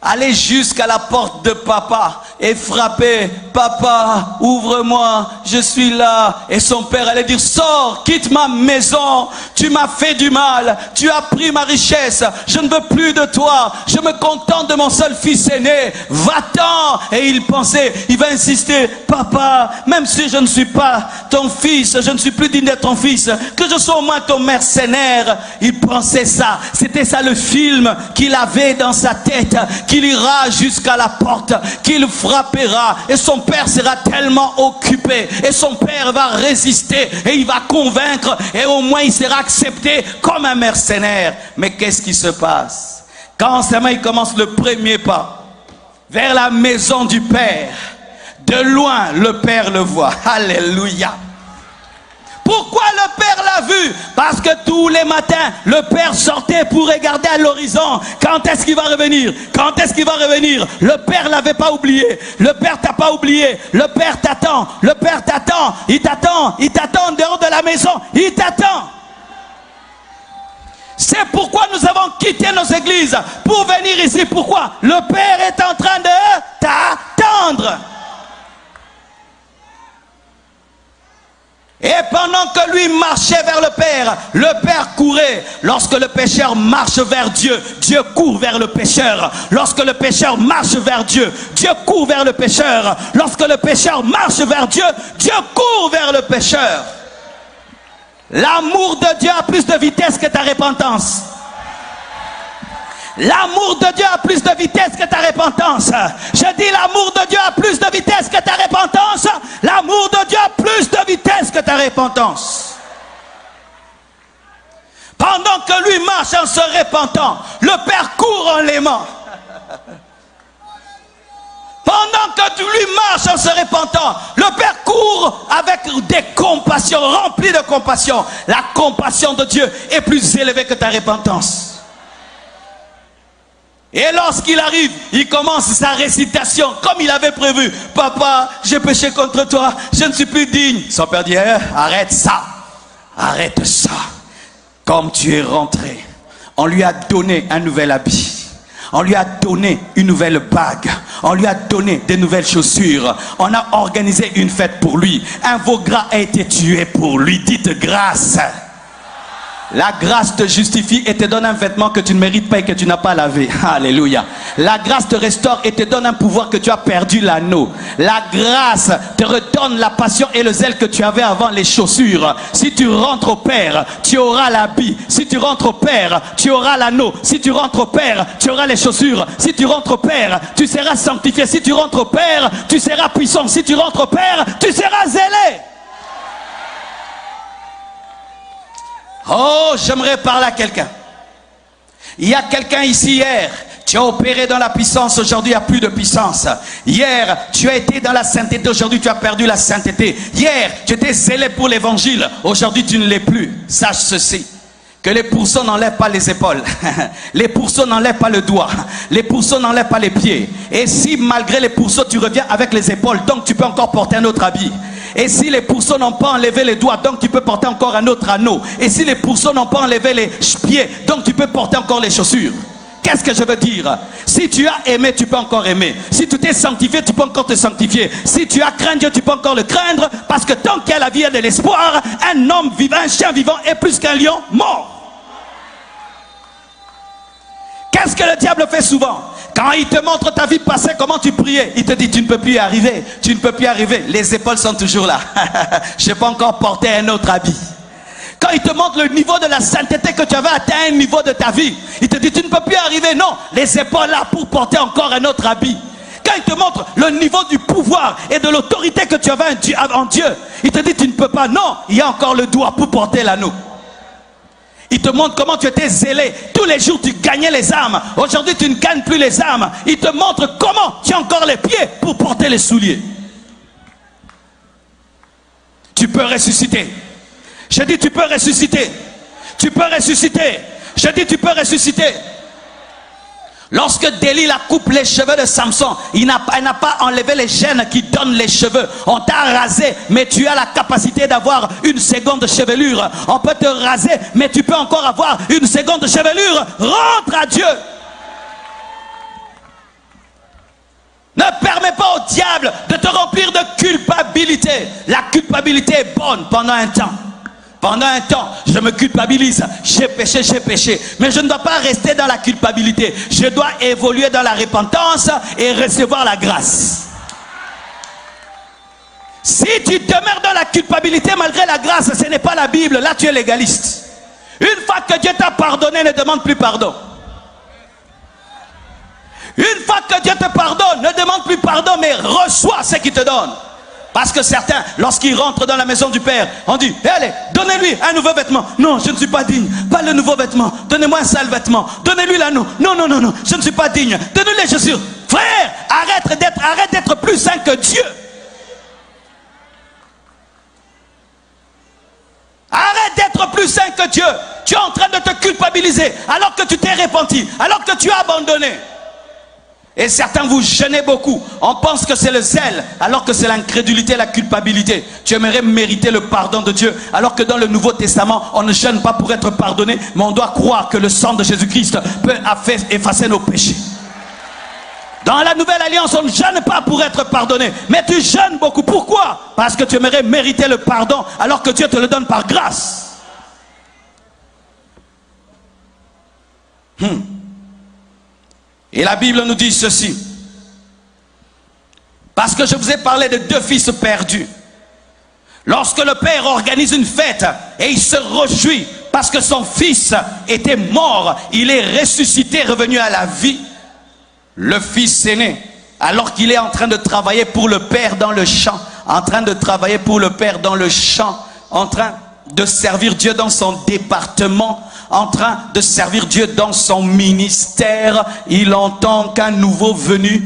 aller jusqu'à la porte de papa et frapper. Papa, ouvre-moi, je suis là. Et son père allait dire, sors, quitte ma maison. Tu m'as fait du mal. Tu as pris ma richesse. Je ne veux plus de toi. Je me contente de mon seul fils aîné. Va-t'en. Et il pensait, il va insister, papa, même si je ne suis pas ton fils, je ne suis plus digne d'être ton fils, que je sois au moins ton mercenaire. Il pensait ça. C'était ça le film qu'il avait dans sa tête, qu'il ira jusqu'à la porte, qu'il frappera. Et son père sera tellement occupé. Et son père va résister. Et il va convaincre. Et au moins il sera accepté comme un mercenaire. Mais qu'est-ce qui se passe? Quand seulement il commence le premier pas vers la maison du père, de loin le père le voit. Alléluia. Pourquoi le père l'a vu? Parce que tous les matins, le père sortait pour regarder à l'horizon. Quand est-ce qu'il va revenir? Quand est-ce qu'il va revenir? Le père ne l'avait pas oublié. Le père t'a pas oublié. Le père t'attend. Le père t'attend. Il t'attend. Il t'attend en dehors de la maison. Il t'attend. C'est pourquoi nous avons quitté nos églises pour venir ici. Pourquoi? Le père est en train de t'attendre. Et pendant que lui marchait vers le père courait. Lorsque le pécheur marche vers Dieu, Dieu court vers le pécheur. Lorsque le pécheur marche vers Dieu, Dieu court vers le pécheur. Lorsque le pécheur marche vers Dieu, Dieu court vers le pécheur. L'amour de Dieu a plus de vitesse que ta repentance. L'amour de Dieu a plus de vitesse que ta repentance. Je dis l'amour de Dieu a plus de vitesse que ta repentance. L'amour de Dieu a plus de vitesse que ta repentance. Pendant que lui marche en se repentant, le Père court en l'aimant. Pendant que lui marche en se repentant, le Père court avec des compassions, rempli de compassion. La compassion de Dieu est plus élevée que ta repentance. Et lorsqu'il arrive, il commence sa récitation comme il avait prévu. Papa, j'ai péché contre toi, je ne suis plus digne. Son père dit, arrête ça, arrête ça. Comme tu es rentré, on lui a donné un nouvel habit. On lui a donné une nouvelle bague. On lui a donné des nouvelles chaussures. On a organisé une fête pour lui. Un veau gras a été tué pour lui. Dites grâce. La grâce te justifie et te donne un vêtement que tu ne mérites pas et que tu n'as pas lavé. Alléluia. La grâce te restaure et te donne un pouvoir que tu as perdu, l'anneau. La grâce te redonne la passion et le zèle que tu avais avant, les chaussures. Si tu rentres au Père, tu auras l'habit. Si tu rentres au Père, tu auras l'anneau. Si tu rentres au Père, tu auras les chaussures. Si tu rentres au Père, tu seras sanctifié. Si tu rentres au Père, tu seras puissant. Si tu rentres au Père, tu seras zélé. Oh, j'aimerais parler à quelqu'un. Il y a quelqu'un ici hier, tu as opéré dans la puissance, aujourd'hui il n'y a plus de puissance. Hier, tu as été dans la sainteté, aujourd'hui tu as perdu la sainteté. Hier, tu étais zélé pour l'évangile, aujourd'hui tu ne l'es plus. Sache ceci, que les pourceaux n'enlèvent pas les épaules, les pourceaux n'enlèvent pas le doigt, les pourceaux n'enlèvent pas les pieds. Et si malgré les pourceaux tu reviens avec les épaules, donc tu peux encore porter un autre habit. Et si les pourceaux n'ont pas enlevé les doigts, donc tu peux porter encore un autre anneau. Et si les pourceaux n'ont pas enlevé les pieds, donc tu peux porter encore les chaussures. Qu'est-ce que je veux dire? Si tu as aimé, tu peux encore aimer. Si tu t'es sanctifié, tu peux encore te sanctifier. Si tu as craint Dieu, tu peux encore le craindre. Parce que tant qu'il y a la vie et de l'espoir, un homme vivant, un chien vivant est plus qu'un lion mort. Qu'est-ce que le diable fait souvent? Quand il te montre ta vie passée, comment tu priais, il te dit tu ne peux plus y arriver, tu ne peux plus y arriver. Les épaules sont toujours là. Je n'ai pas encore porté un autre habit. Quand il te montre le niveau de la sainteté que tu avais atteint un niveau de ta vie, il te dit tu ne peux plus y arriver. Non, les épaules là pour porter encore un autre habit. Quand il te montre le niveau du pouvoir et de l'autorité que tu avais en Dieu, il te dit tu ne peux pas. Non, il y a encore le doigt pour porter l'anneau. Il te montre comment tu étais zélé. Tous les jours, tu gagnais les âmes. Aujourd'hui, tu ne gagnes plus les âmes. Il te montre comment tu as encore les pieds pour porter les souliers. Tu peux ressusciter. Je dis, tu peux ressusciter. Tu peux ressusciter. Je dis, tu peux ressusciter. Lorsque Delilah coupe les cheveux de Samson, elle n'a pas enlevé les chaînes qui donnent les cheveux. On t'a rasé, mais tu as la capacité d'avoir une seconde chevelure. On peut te raser, mais tu peux encore avoir une seconde chevelure. Rentre à Dieu. Ne permets pas au diable de te remplir de culpabilité. La culpabilité est bonne pendant un temps. Pendant un temps, je me culpabilise. J'ai péché. Mais je ne dois pas rester dans la culpabilité. Je dois évoluer dans la repentance et recevoir la grâce. Si tu demeures dans la culpabilité malgré la grâce, ce n'est pas la Bible. Là, tu es légaliste. Une fois que Dieu t'a pardonné, ne demande plus pardon. Une fois que Dieu te pardonne, ne demande plus pardon, mais reçois ce qu'il te donne. Parce que certains, lorsqu'ils rentrent dans la maison du Père, on dit, allez, donnez-lui un nouveau vêtement. Non, je ne suis pas digne. Pas le nouveau vêtement. Donnez-moi un sale vêtement. Donnez-lui l'anneau. Non, je ne suis pas digne. Donnez-lui les chaussures. Frère, arrête d'être plus saint que Dieu. Arrête d'être plus saint que Dieu. Tu es en train de te culpabiliser alors que tu t'es repenti, alors que tu as abandonné. Et certains vous gênez beaucoup. On pense que c'est le zèle, alors que c'est l'incrédulité, la culpabilité. Tu aimerais mériter le pardon de Dieu, alors que dans le Nouveau Testament, on ne gêne pas pour être pardonné, mais on doit croire que le sang de Jésus-Christ peut effacer nos péchés. Dans la Nouvelle Alliance, on ne gêne pas pour être pardonné, mais tu gênes beaucoup. Pourquoi? Parce que tu aimerais mériter le pardon, alors que Dieu te le donne par grâce. Et la Bible nous dit ceci. Parce que je vous ai parlé de deux fils perdus. Lorsque le père organise une fête et il se réjouit parce que son fils était mort, il est ressuscité, revenu à la vie. Le fils aîné, alors qu'il est en train de travailler pour le père dans le champ, en train de travailler pour le père dans le champ, en train de servir Dieu dans son département, en train de servir Dieu dans son ministère, il entend qu'un nouveau venu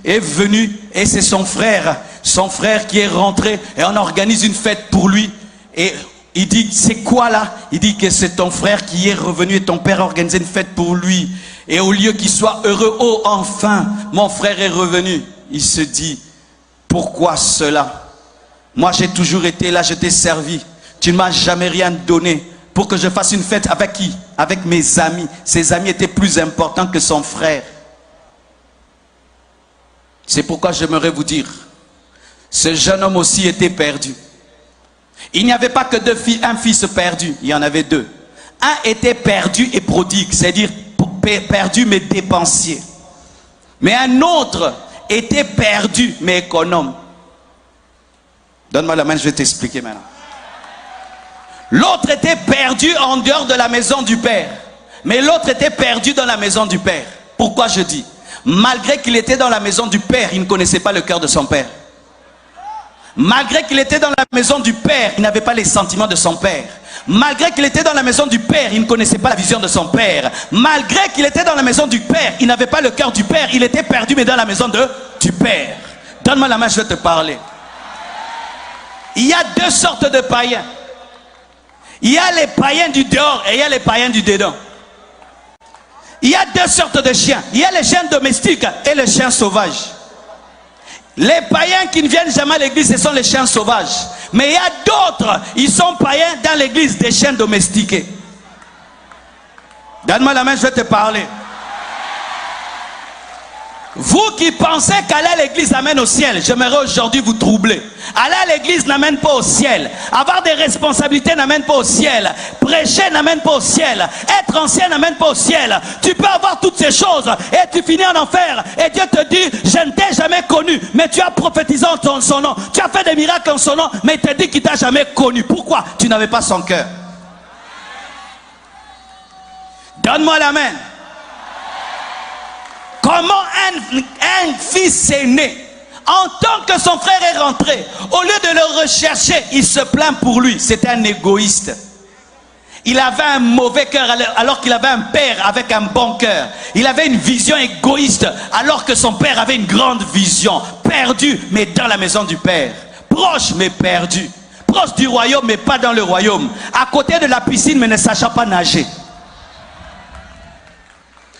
est venu et c'est son frère qui est rentré et on organise une fête pour lui et il dit c'est quoi là? Il dit que c'est ton frère qui est revenu et ton père a organisé une fête pour lui et au lieu qu'il soit heureux, oh enfin mon frère est revenu, il se dit pourquoi cela? Moi j'ai toujours été là, je t'ai servi, tu ne m'as jamais rien donné pour que je fasse une fête avec qui? Avec mes amis. Ses amis étaient plus importants que son frère. C'est pourquoi j'aimerais vous dire, ce jeune homme aussi était perdu. Il n'y avait pas que un fils perdu, il y en avait deux. Un était perdu et prodigue, c'est-à-dire perdu mais dépensier. Mais un autre était perdu mais économe. Donne-moi la main, je vais t'expliquer maintenant. L'autre était perdu en dehors de la maison du Père. Mais l'autre était perdu dans la maison du Père. Pourquoi je dis? Malgré qu'il était dans la maison du Père, il ne connaissait pas le cœur de son Père. Malgré qu'il était dans la maison du Père, il n'avait pas les sentiments de son Père. Malgré qu'il était dans la maison du Père, il ne connaissait pas la vision de son Père. Malgré qu'il était dans la maison du Père, il n'avait pas le cœur du Père. Il était perdu, mais dans la maison du Père. Donne-moi la main, je vais te parler. Il y a deux sortes de païens. Il y a les païens du dehors et il y a les païens du dedans. Il y a deux sortes de chiens. Il y a les chiens domestiques et les chiens sauvages. Les païens qui ne viennent jamais à l'église, ce sont les chiens sauvages. Mais il y a d'autres, ils sont païens dans l'église, des chiens domestiqués. Donne-moi la main, je vais te parler. Vous qui pensez qu'aller à l'église amène au ciel, j'aimerais aujourd'hui vous troubler. Aller à l'église n'amène pas au ciel. Avoir des responsabilités n'amène pas au ciel. Prêcher n'amène pas au ciel. Être ancien n'amène pas au ciel. Tu peux avoir toutes ces choses et tu finis en enfer. Et Dieu te dit, je ne t'ai jamais connu. Mais tu as prophétisé en son nom. Tu as fait des miracles en son nom. Mais il te dit qu'il ne t'a jamais connu. Pourquoi? Tu n'avais pas son cœur. Donne-moi la main. Comment un fils est né? En tant que son frère est rentré, au lieu de le rechercher, il se plaint pour lui. C'était un égoïste. Il avait un mauvais cœur alors qu'il avait un père avec un bon cœur. Il avait une vision égoïste alors que son père avait une grande vision. Perdu, mais dans la maison du père. Proche, mais perdu. Proche du royaume, mais pas dans le royaume. À côté de la piscine, mais ne sachant pas nager.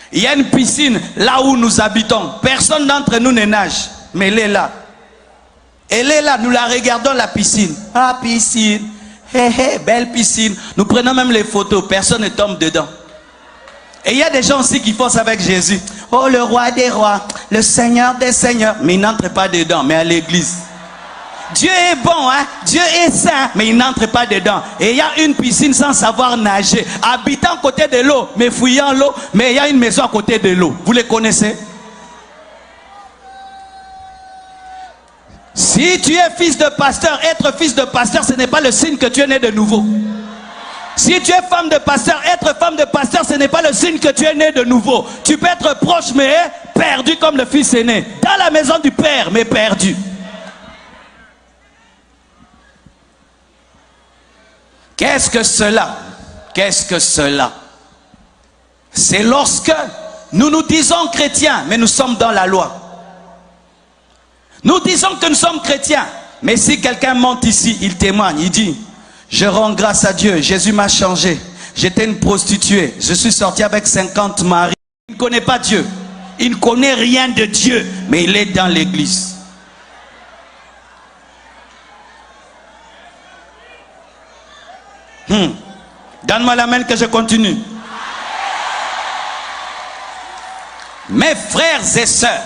Il y a une piscine là où nous habitons. Personne d'entre nous ne nage. Mais elle est là. Elle est là. Nous la regardons, la piscine. Ah, piscine. Hé, hé, belle piscine. Nous prenons même les photos. Personne ne tombe dedans. Et il y a des gens aussi qui font ça avec Jésus. Oh, le roi des rois. Le seigneur des seigneurs. Mais ils n'entrent pas dedans. Mais à l'église. Dieu est bon, hein? Dieu est saint, mais il n'entre pas dedans. Et il y a une piscine sans savoir nager, habitant à côté de l'eau, mais fouillant l'eau, mais il y a une maison à côté de l'eau. Vous les connaissez? Si tu es fils de pasteur, être fils de pasteur, ce n'est pas le signe que tu es né de nouveau. Si tu es femme de pasteur, être femme de pasteur, ce n'est pas le signe que tu es né de nouveau. Tu peux être proche, mais perdu comme le fils aîné. Dans la maison du père, mais perdu. Qu'est-ce que cela? Qu'est-ce que cela? C'est lorsque nous nous disons chrétiens, mais nous sommes dans la loi. Nous disons que nous sommes chrétiens, mais si quelqu'un monte ici, il témoigne, il dit, je rends grâce à Dieu, Jésus m'a changé, j'étais une prostituée, je suis sorti avec 50 maris. Il ne connaît pas Dieu, il ne connaît rien de Dieu, mais il est dans l'église. Donne-moi la main que je continue. Mes frères et sœurs,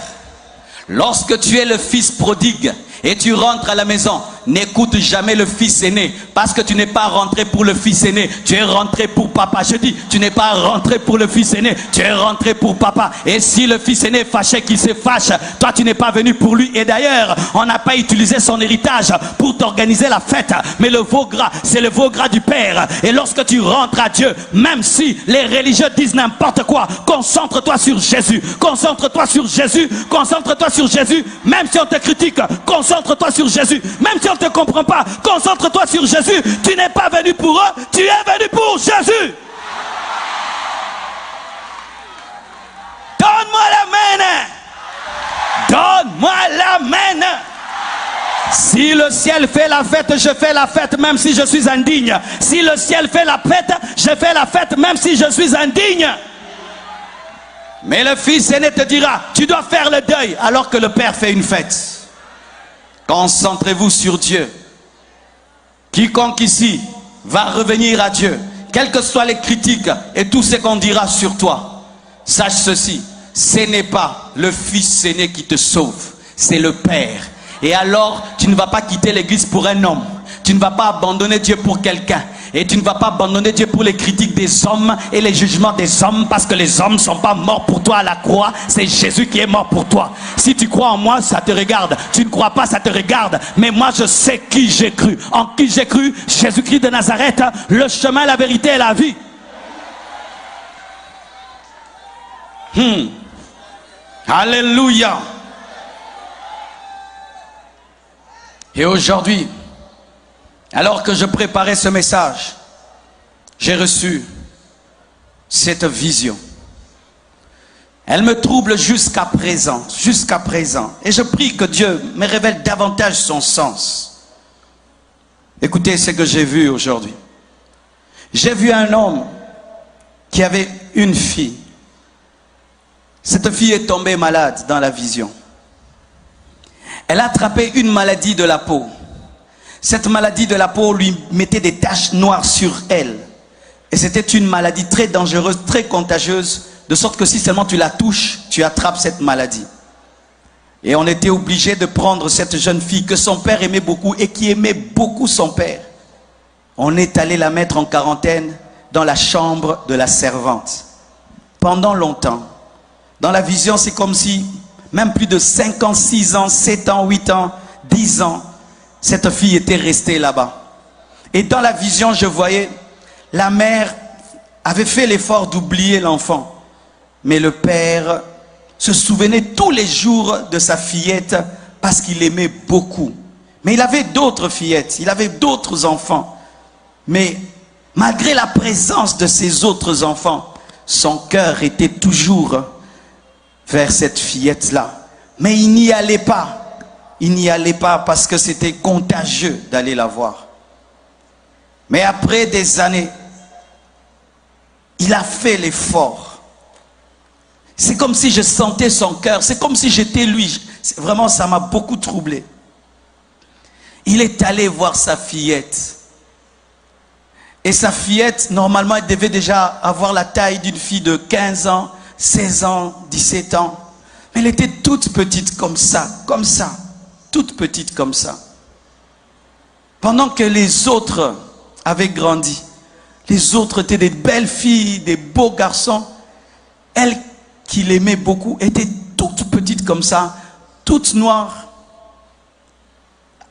lorsque tu es le fils prodigue et tu rentres à la maison, n'écoute jamais le fils aîné, parce que tu n'es pas rentré pour le fils aîné, tu es rentré pour papa. Je dis, tu n'es pas rentré pour le fils aîné, tu es rentré pour papa. Et si le fils aîné est fâché, qu'il se fâche, toi tu n'es pas venu pour lui. Et d'ailleurs, on n'a pas utilisé son héritage pour t'organiser la fête, mais le veau gras, c'est le veau gras du Père. Et lorsque tu rentres à Dieu, même si les religieux disent n'importe quoi, concentre-toi sur Jésus, concentre-toi sur Jésus, concentre-toi sur Jésus. Même si on te critique, concentre-toi sur Jésus. Même si on ne te comprend pas, concentre-toi sur Jésus. Tu n'es pas venu pour eux, tu es venu pour Jésus. Donne-moi la main. Donne-moi la main. Si le ciel fait la fête, je fais la fête même si je suis indigne. Si le ciel fait la fête, je fais la fête même si je suis indigne. Mais le fils aîné te dira, tu dois faire le deuil alors que le père fait une fête. Concentrez-vous sur Dieu. Quiconque ici va revenir à Dieu, quelles que soient les critiques et tout ce qu'on dira sur toi, sache ceci, ce n'est pas le fils aîné qui te sauve, c'est le Père. Et alors, tu ne vas pas quitter l'église pour un homme. Tu ne vas pas abandonner Dieu pour quelqu'un. Et tu ne vas pas abandonner Dieu pour les critiques des hommes et les jugements des hommes, parce que les hommes ne sont pas morts pour toi à la croix, c'est Jésus qui est mort pour toi. Si tu crois en moi, ça te regarde. Tu ne crois pas, ça te regarde. Mais moi, je sais qui j'ai cru. En qui j'ai cru? Jésus-Christ de Nazareth, le chemin, la vérité et la vie. Alléluia. Et aujourd'hui, alors que je préparais ce message, j'ai reçu cette vision. Elle me trouble jusqu'à présent, Et je prie que Dieu me révèle davantage son sens. Écoutez ce que j'ai vu aujourd'hui. J'ai vu un homme qui avait une fille. Cette fille est tombée malade dans la vision. Elle a attrapé une maladie de la peau. Cette maladie de la peau lui mettait des taches noires sur elle. Et c'était une maladie très dangereuse, très contagieuse, de sorte que si seulement tu la touches, tu attrapes cette maladie. Et on était obligé de prendre cette jeune fille que son père aimait beaucoup et qui aimait beaucoup son père. On est allé la mettre en quarantaine dans la chambre de la servante. Pendant longtemps. Dans la vision, c'est comme si, même plus de 5 ans, 6 ans, 7 ans, 8 ans, 10 ans, cette fille était restée là-bas. Et dans la vision, je voyais, la mère avait fait l'effort d'oublier l'enfant. Mais le père se souvenait tous les jours de sa fillette parce qu'il l'aimait beaucoup. Mais il avait d'autres fillettes, il avait d'autres enfants. Mais malgré la présence de ces autres enfants, son cœur était toujours vers cette fillette-là. Mais il n'y allait pas. Il n'y allait pas parce que c'était contagieux d'aller la voir. Mais après des années, il a fait l'effort. C'est comme si je sentais son cœur. C'est comme si j'étais lui. Vraiment, ça m'a beaucoup troublé. Il est allé voir sa fillette. Et sa fillette, normalement, elle devait déjà avoir la taille d'une fille de 15 ans, 16 ans, 17 ans. Mais elle était toute petite comme ça, toute petite comme ça. Pendant que les autres avaient grandi, les autres étaient des belles filles, des beaux garçons. Elle, qui l'aimait beaucoup, était toute petite comme ça, toute noire,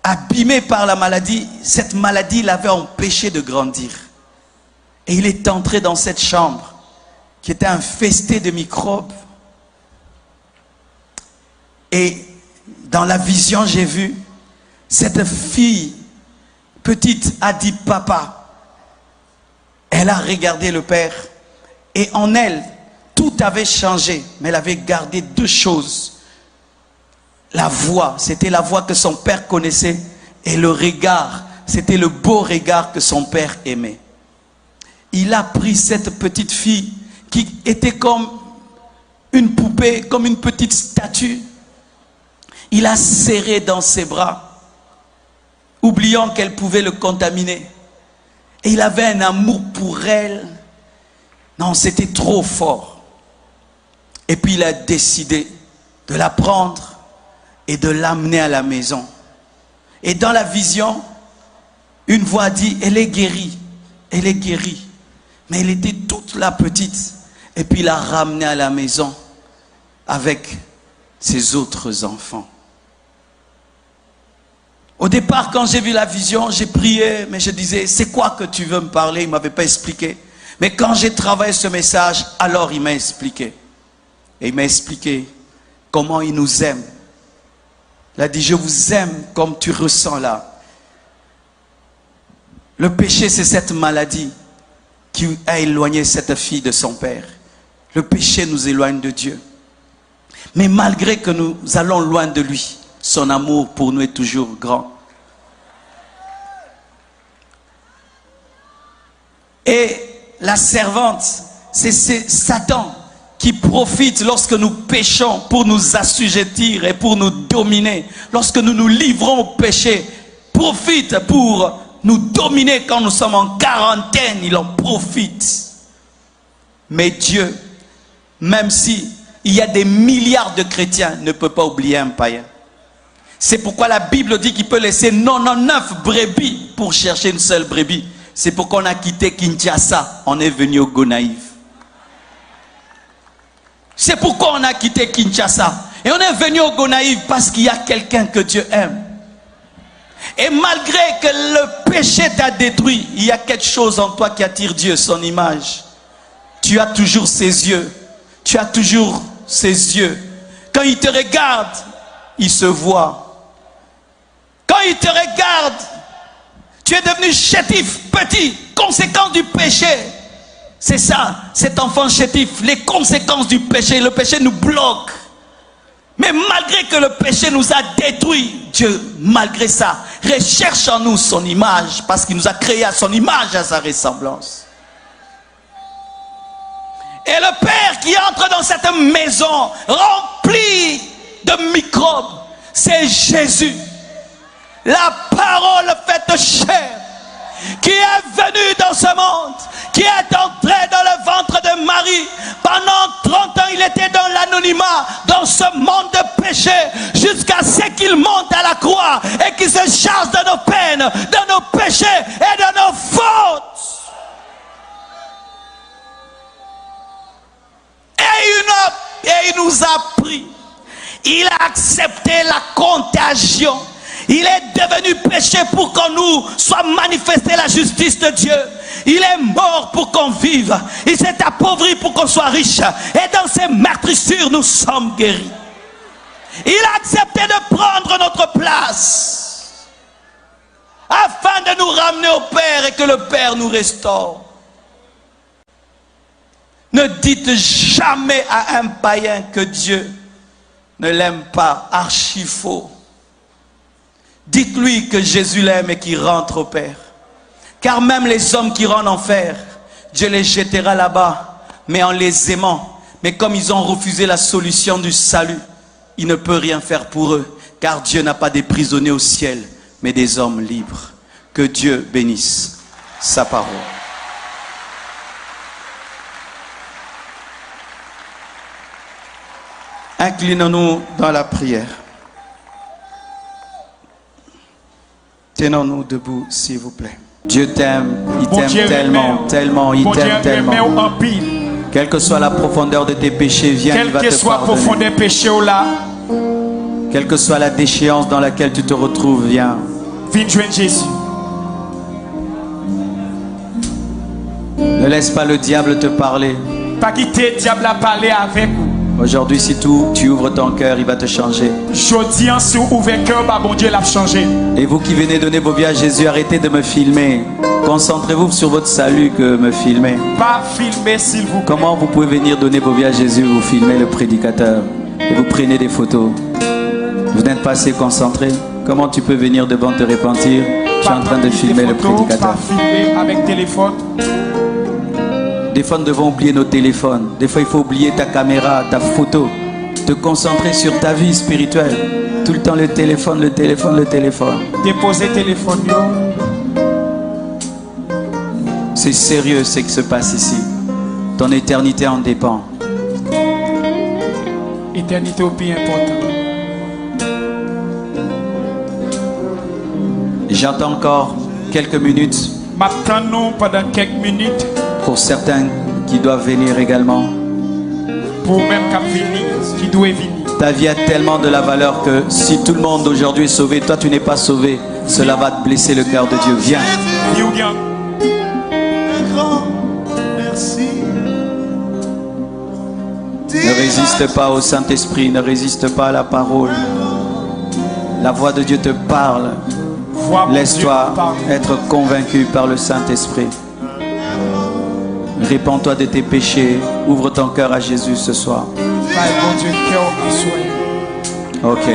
abîmée par la maladie. Cette maladie l'avait empêché de grandir. Et il est entré dans cette chambre qui était infestée de microbes. Et dans la vision, j'ai vu cette fille petite a dit papa. Elle a regardé le père et en elle, tout avait changé, mais elle avait gardé deux choses. La voix, c'était la voix que son père connaissait, et le regard, c'était le beau regard que son père aimait. Il a pris cette petite fille qui était comme une poupée, comme une petite statue. Il a serré dans ses bras, oubliant qu'elle pouvait le contaminer. Et il avait un amour pour elle. Non, c'était trop fort. Et puis il a décidé de la prendre et de l'amener à la maison. Et dans la vision, une voix dit, elle est guérie, elle est guérie. Mais elle était toute la petite. Et puis il l'a ramenée à la maison avec ses autres enfants. Au départ, quand j'ai vu la vision, j'ai prié, mais je disais, c'est quoi que tu veux me parler? Il ne m'avait pas expliqué. Mais quand j'ai travaillé ce message, alors il m'a expliqué. Et il m'a expliqué comment il nous aime. Il a dit, je vous aime comme tu ressens là. Le péché, c'est cette maladie qui a éloigné cette fille de son père. Le péché nous éloigne de Dieu. Mais malgré que nous allons loin de lui, son amour pour nous est toujours grand. Et la servante, c'est Satan qui profite lorsque nous péchons pour nous assujettir et pour nous dominer. Lorsque nous nous livrons au péché, profite pour nous dominer quand nous sommes en quarantaine, il en profite. Mais Dieu, même si il y a des milliards de chrétiens, ne peut pas oublier un païen. C'est pourquoi la Bible dit qu'il peut laisser 99 brebis pour chercher une seule brebis. C'est pourquoi on a quitté Kinshasa, on est venu au Gonaïve. C'est pourquoi on a quitté Kinshasa. Et on est venu au Gonaïve parce qu'il y a quelqu'un que Dieu aime. Et malgré que le péché t'a détruit, il y a quelque chose en toi qui attire Dieu, son image. Tu as toujours ses yeux. Tu as toujours ses yeux. Quand il te regarde, il se voit. Quand il te regarde, tu es devenu chétif, petit, conséquence du péché. C'est ça, cet enfant chétif, les conséquences du péché. Le péché nous bloque. Mais malgré que le péché nous a détruits, Dieu, malgré ça, recherche en nous son image, parce qu'il nous a créés à son image, à sa ressemblance. Et le Père qui entre dans cette maison remplie de microbes, c'est Jésus. La parole faite chair, qui est venu dans ce monde, qui est entré dans le ventre de Marie. Pendant 30 ans, il était dans l'anonymat, dans ce monde de péché, jusqu'à ce qu'il monte à la croix et qu'il se charge de nos peines, de nos péchés et de nos fautes. Et il nous a pris. Il a accepté la contagion. Il est devenu péché pour qu'on nous soit manifesté la justice de Dieu. Il est mort pour qu'on vive. Il s'est appauvri pour qu'on soit riche. Et dans ses meurtrissures, nous sommes guéris. Il a accepté de prendre notre place afin de nous ramener au Père et que le Père nous restaure. Ne dites jamais à un païen que Dieu ne l'aime pas. Archi faux. Dites-lui que Jésus l'aime et qu'il rentre au Père. Car même les hommes qui rentrent en enfer, Dieu les jettera là-bas, mais en les aimant. Mais comme ils ont refusé la solution du salut, il ne peut rien faire pour eux. Car Dieu n'a pas des prisonniers au ciel, mais des hommes libres. Que Dieu bénisse sa parole. Inclinons-nous dans la prière. Tenons-nous debout, s'il vous plaît. Dieu t'aime, il t'aime tellement, tellement, il t'aime tellement. Quelle que soit la profondeur de tes péchés, viens, il va te pardonner. Quelle que soit la déchéance dans laquelle tu te retrouves, viens. Jésus. Ne laisse pas le diable te parler. Pas quitter le diable à parler avec vous. Aujourd'hui, si tu ouvres ton cœur, il va te changer. Jeudi, si vous ouvrez le cœur, bon Dieu l'a changé. Et vous qui venez donner vos vies à Jésus, arrêtez de me filmer. Concentrez-vous sur votre salut que me filmer. Pas filmer, s'il vous plaît. Comment vous pouvez venir donner vos vies à Jésus, vous filmez le prédicateur et vous prenez des photos? Vous n'êtes pas assez concentré. Comment tu peux venir devant te repentir? Tu es en train de filmer le prédicateur. Pas filmer avec téléphone. Des fois, nous devons oublier nos téléphones. Des fois, il faut oublier ta caméra, ta photo. Te concentrer sur ta vie spirituelle. Tout le temps, le téléphone, le téléphone, le téléphone. Déposer le téléphone. C'est sérieux ce qui se passe ici. Ton éternité en dépend. Éternité au plus important. J'attends encore quelques minutes. M'attendons pendant quelques minutes. Pour certains qui doivent venir également. Pour même qui doivent venir. Ta vie a tellement de la valeur que si tout le monde aujourd'hui est sauvé, toi tu n'es pas sauvé, cela va te blesser le cœur de Dieu. Viens. Ne résiste pas au Saint-Esprit, ne résiste pas à la parole. La voix de Dieu te parle. Laisse-toi être convaincu par le Saint-Esprit. Répands-toi de tes péchés. Ouvre ton cœur à Jésus ce soir. Ok.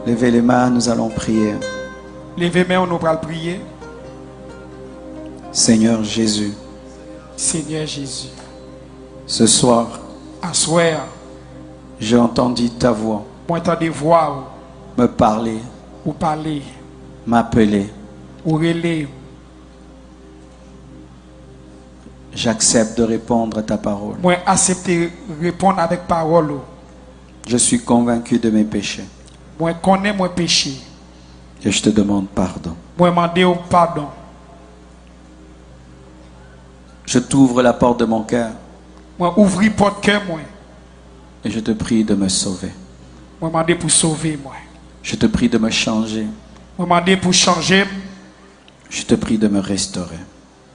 Levez les mains, nous allons prier. Levez les mains, nous allons prier. Seigneur Jésus. Seigneur Jésus. Ce soir, j'ai entendu ta voix. Me parler. Ou parler. M'appeler. Ou relayer. J'accepte de répondre à ta parole. Moi, accepter répondre avec parole. Je suis convaincu de mes péchés. Moi, connais mon péché. Et je te demande pardon. Moi demander au pardon. Je t'ouvre la porte de mon cœur Moi ouvrir porte cœur moi. et je te prie de me sauver. Moi demander pour sauver moi. Je te prie de me changer. Moi demander pour changer. Je te prie de me restaurer.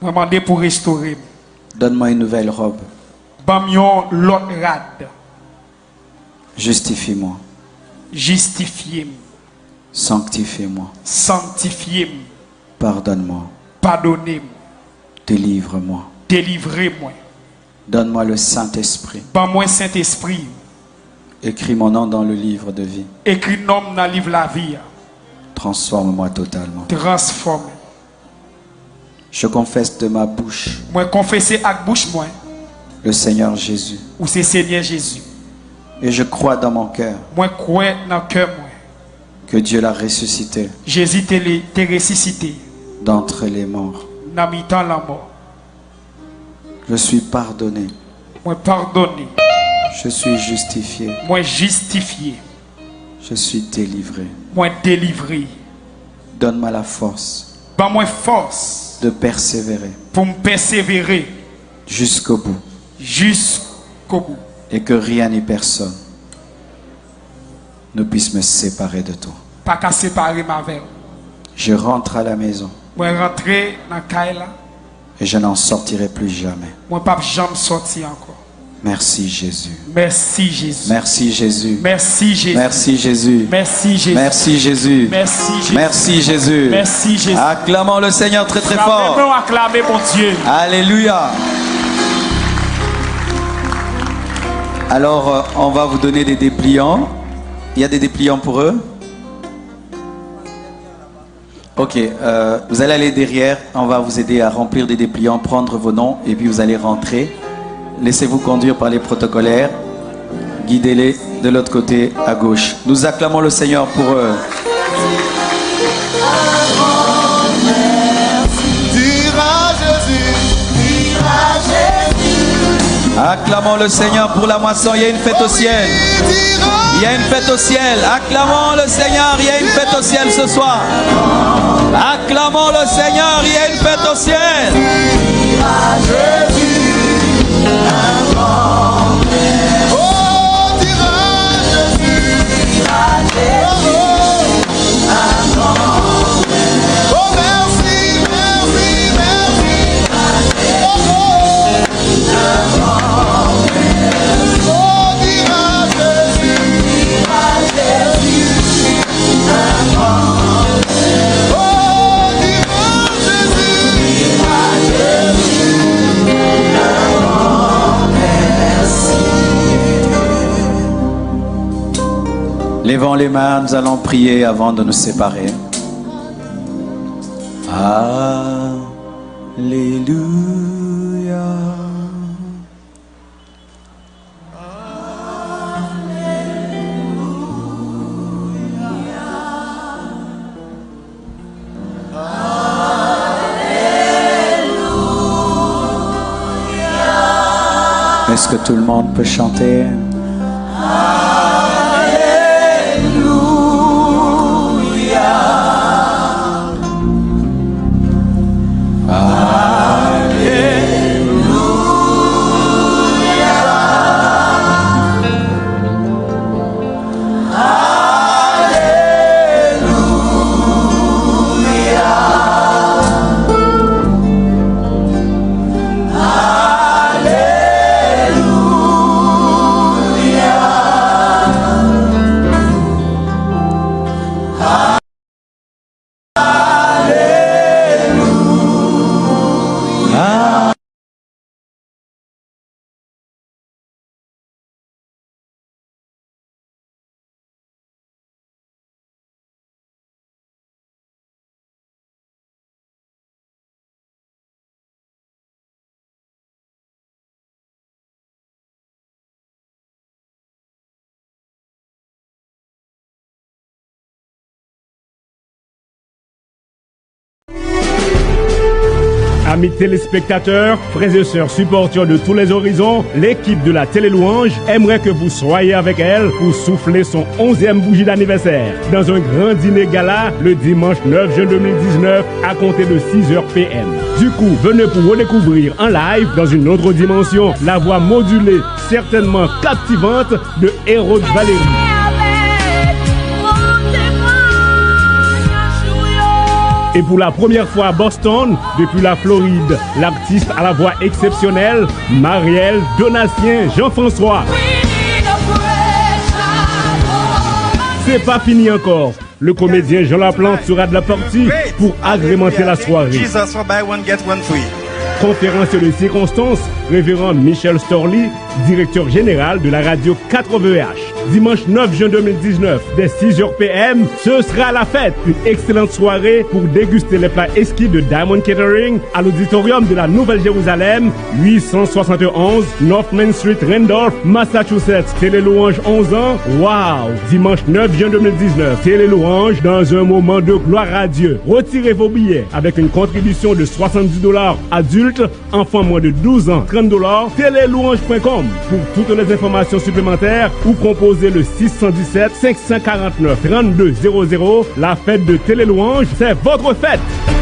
Moi demander pour restaurer. Donne-moi une nouvelle robe. Bam yon l'autre rad. Justifie-moi. Justifiez-moi. Sanctifie-moi. Sanctifiez-moi. Pardonne-moi. Pardonnez-moi. Délivre-moi. Délivrez-moi. Donne-moi le Saint-Esprit. Ban moi Saint-Esprit. Écris mon nom dans le livre de vie. Écris nom dans le livre la vie. Transforme-moi totalement. Transforme. Je confesse de ma bouche Moi confesser avec bouche moi. le Seigneur Jésus. Ou c'est Seigneur Jésus. Et je crois dans mon cœur Moi crois dans le cœur moi. que Dieu l'a ressuscité Jésus t'est ressuscité. d'entre les morts. Dans mi temps la mort. Je suis pardonné. Moi pardonné. Je suis justifié. Moi justifié. Je suis délivré. Moi délivré. Donne-moi la force Ban moi force de persévérer pour me persévérer jusqu'au bout jusqu'au bout. et que rien ni personne ne puisse me séparer de toi. Pas qu'à séparer ma vie. Je rentre à la maison Moi rentrer dans la caille là. et je n'en sortirai plus jamais. Moi pas jamais sortir encore. Merci Jésus. Merci Jésus. Merci Jésus. Merci Jésus. Merci Jésus. Merci Jésus. Merci Jésus. Merci Jésus. Merci Jésus. Merci Jésus. Acclamons le Seigneur très très fort. Acclamez, acclamez mon Dieu. Alléluia. Alors, on va vous donner des dépliants. Il y a des dépliants pour eux? Ok, vous allez aller derrière. On va vous aider à remplir des dépliants, prendre vos noms et puis vous allez rentrer. Laissez-vous conduire par les protocolaires. Guidez-les de l'autre côté à gauche. Nous acclamons le Seigneur pour eux. Acclamons le Seigneur pour la moisson. Il y a une fête au ciel. Il y a une fête au ciel. Acclamons le Seigneur. Il y a une fête au ciel ce soir. Acclamons le Seigneur. Il y a une fête au ciel. Levons les mains, nous allons prier avant de nous séparer. Alléluia. Est-ce que tout le monde peut chanter? Amis téléspectateurs, frères et sœurs supporters de tous les horizons, l'équipe de la Télé-Louange aimerait que vous soyez avec elle pour souffler son 11e bougie d'anniversaire dans un grand dîner gala le dimanche 9 juin 2019 à compter de 6h PM. Du coup, venez pour redécouvrir en live dans une autre dimension la voix modulée, certainement captivante de Hérode Valérie. Et pour la première fois à Boston, depuis la Floride, l'artiste à la voix exceptionnelle, Marielle Donatien Jean-François. C'est pas fini encore. Le comédien Jean Laplante sera de la partie pour agrémenter la soirée. Jesus for buy one get one free. Conférence de circonstance, révérend Michel Storly, directeur général de la radio 80H. Dimanche 9 juin 2019, dès 6h PM, ce sera la fête. Une excellente soirée pour déguster les plats exquis de Diamond Catering à l'auditorium de la Nouvelle-Jérusalem, 871 North Main Street, Randolph, Massachusetts. Télé-Louange 11 ans. Waouh! Dimanche 9 juin 2019, Télé-Louange dans un moment de gloire à Dieu. Retirez vos billets avec une contribution de $70 adultes, enfants moins de 12 ans, $30, télélouange.com. Pour toutes les informations supplémentaires ou composez le 617 549 3200. La fête de Télé-Louange, c'est votre fête!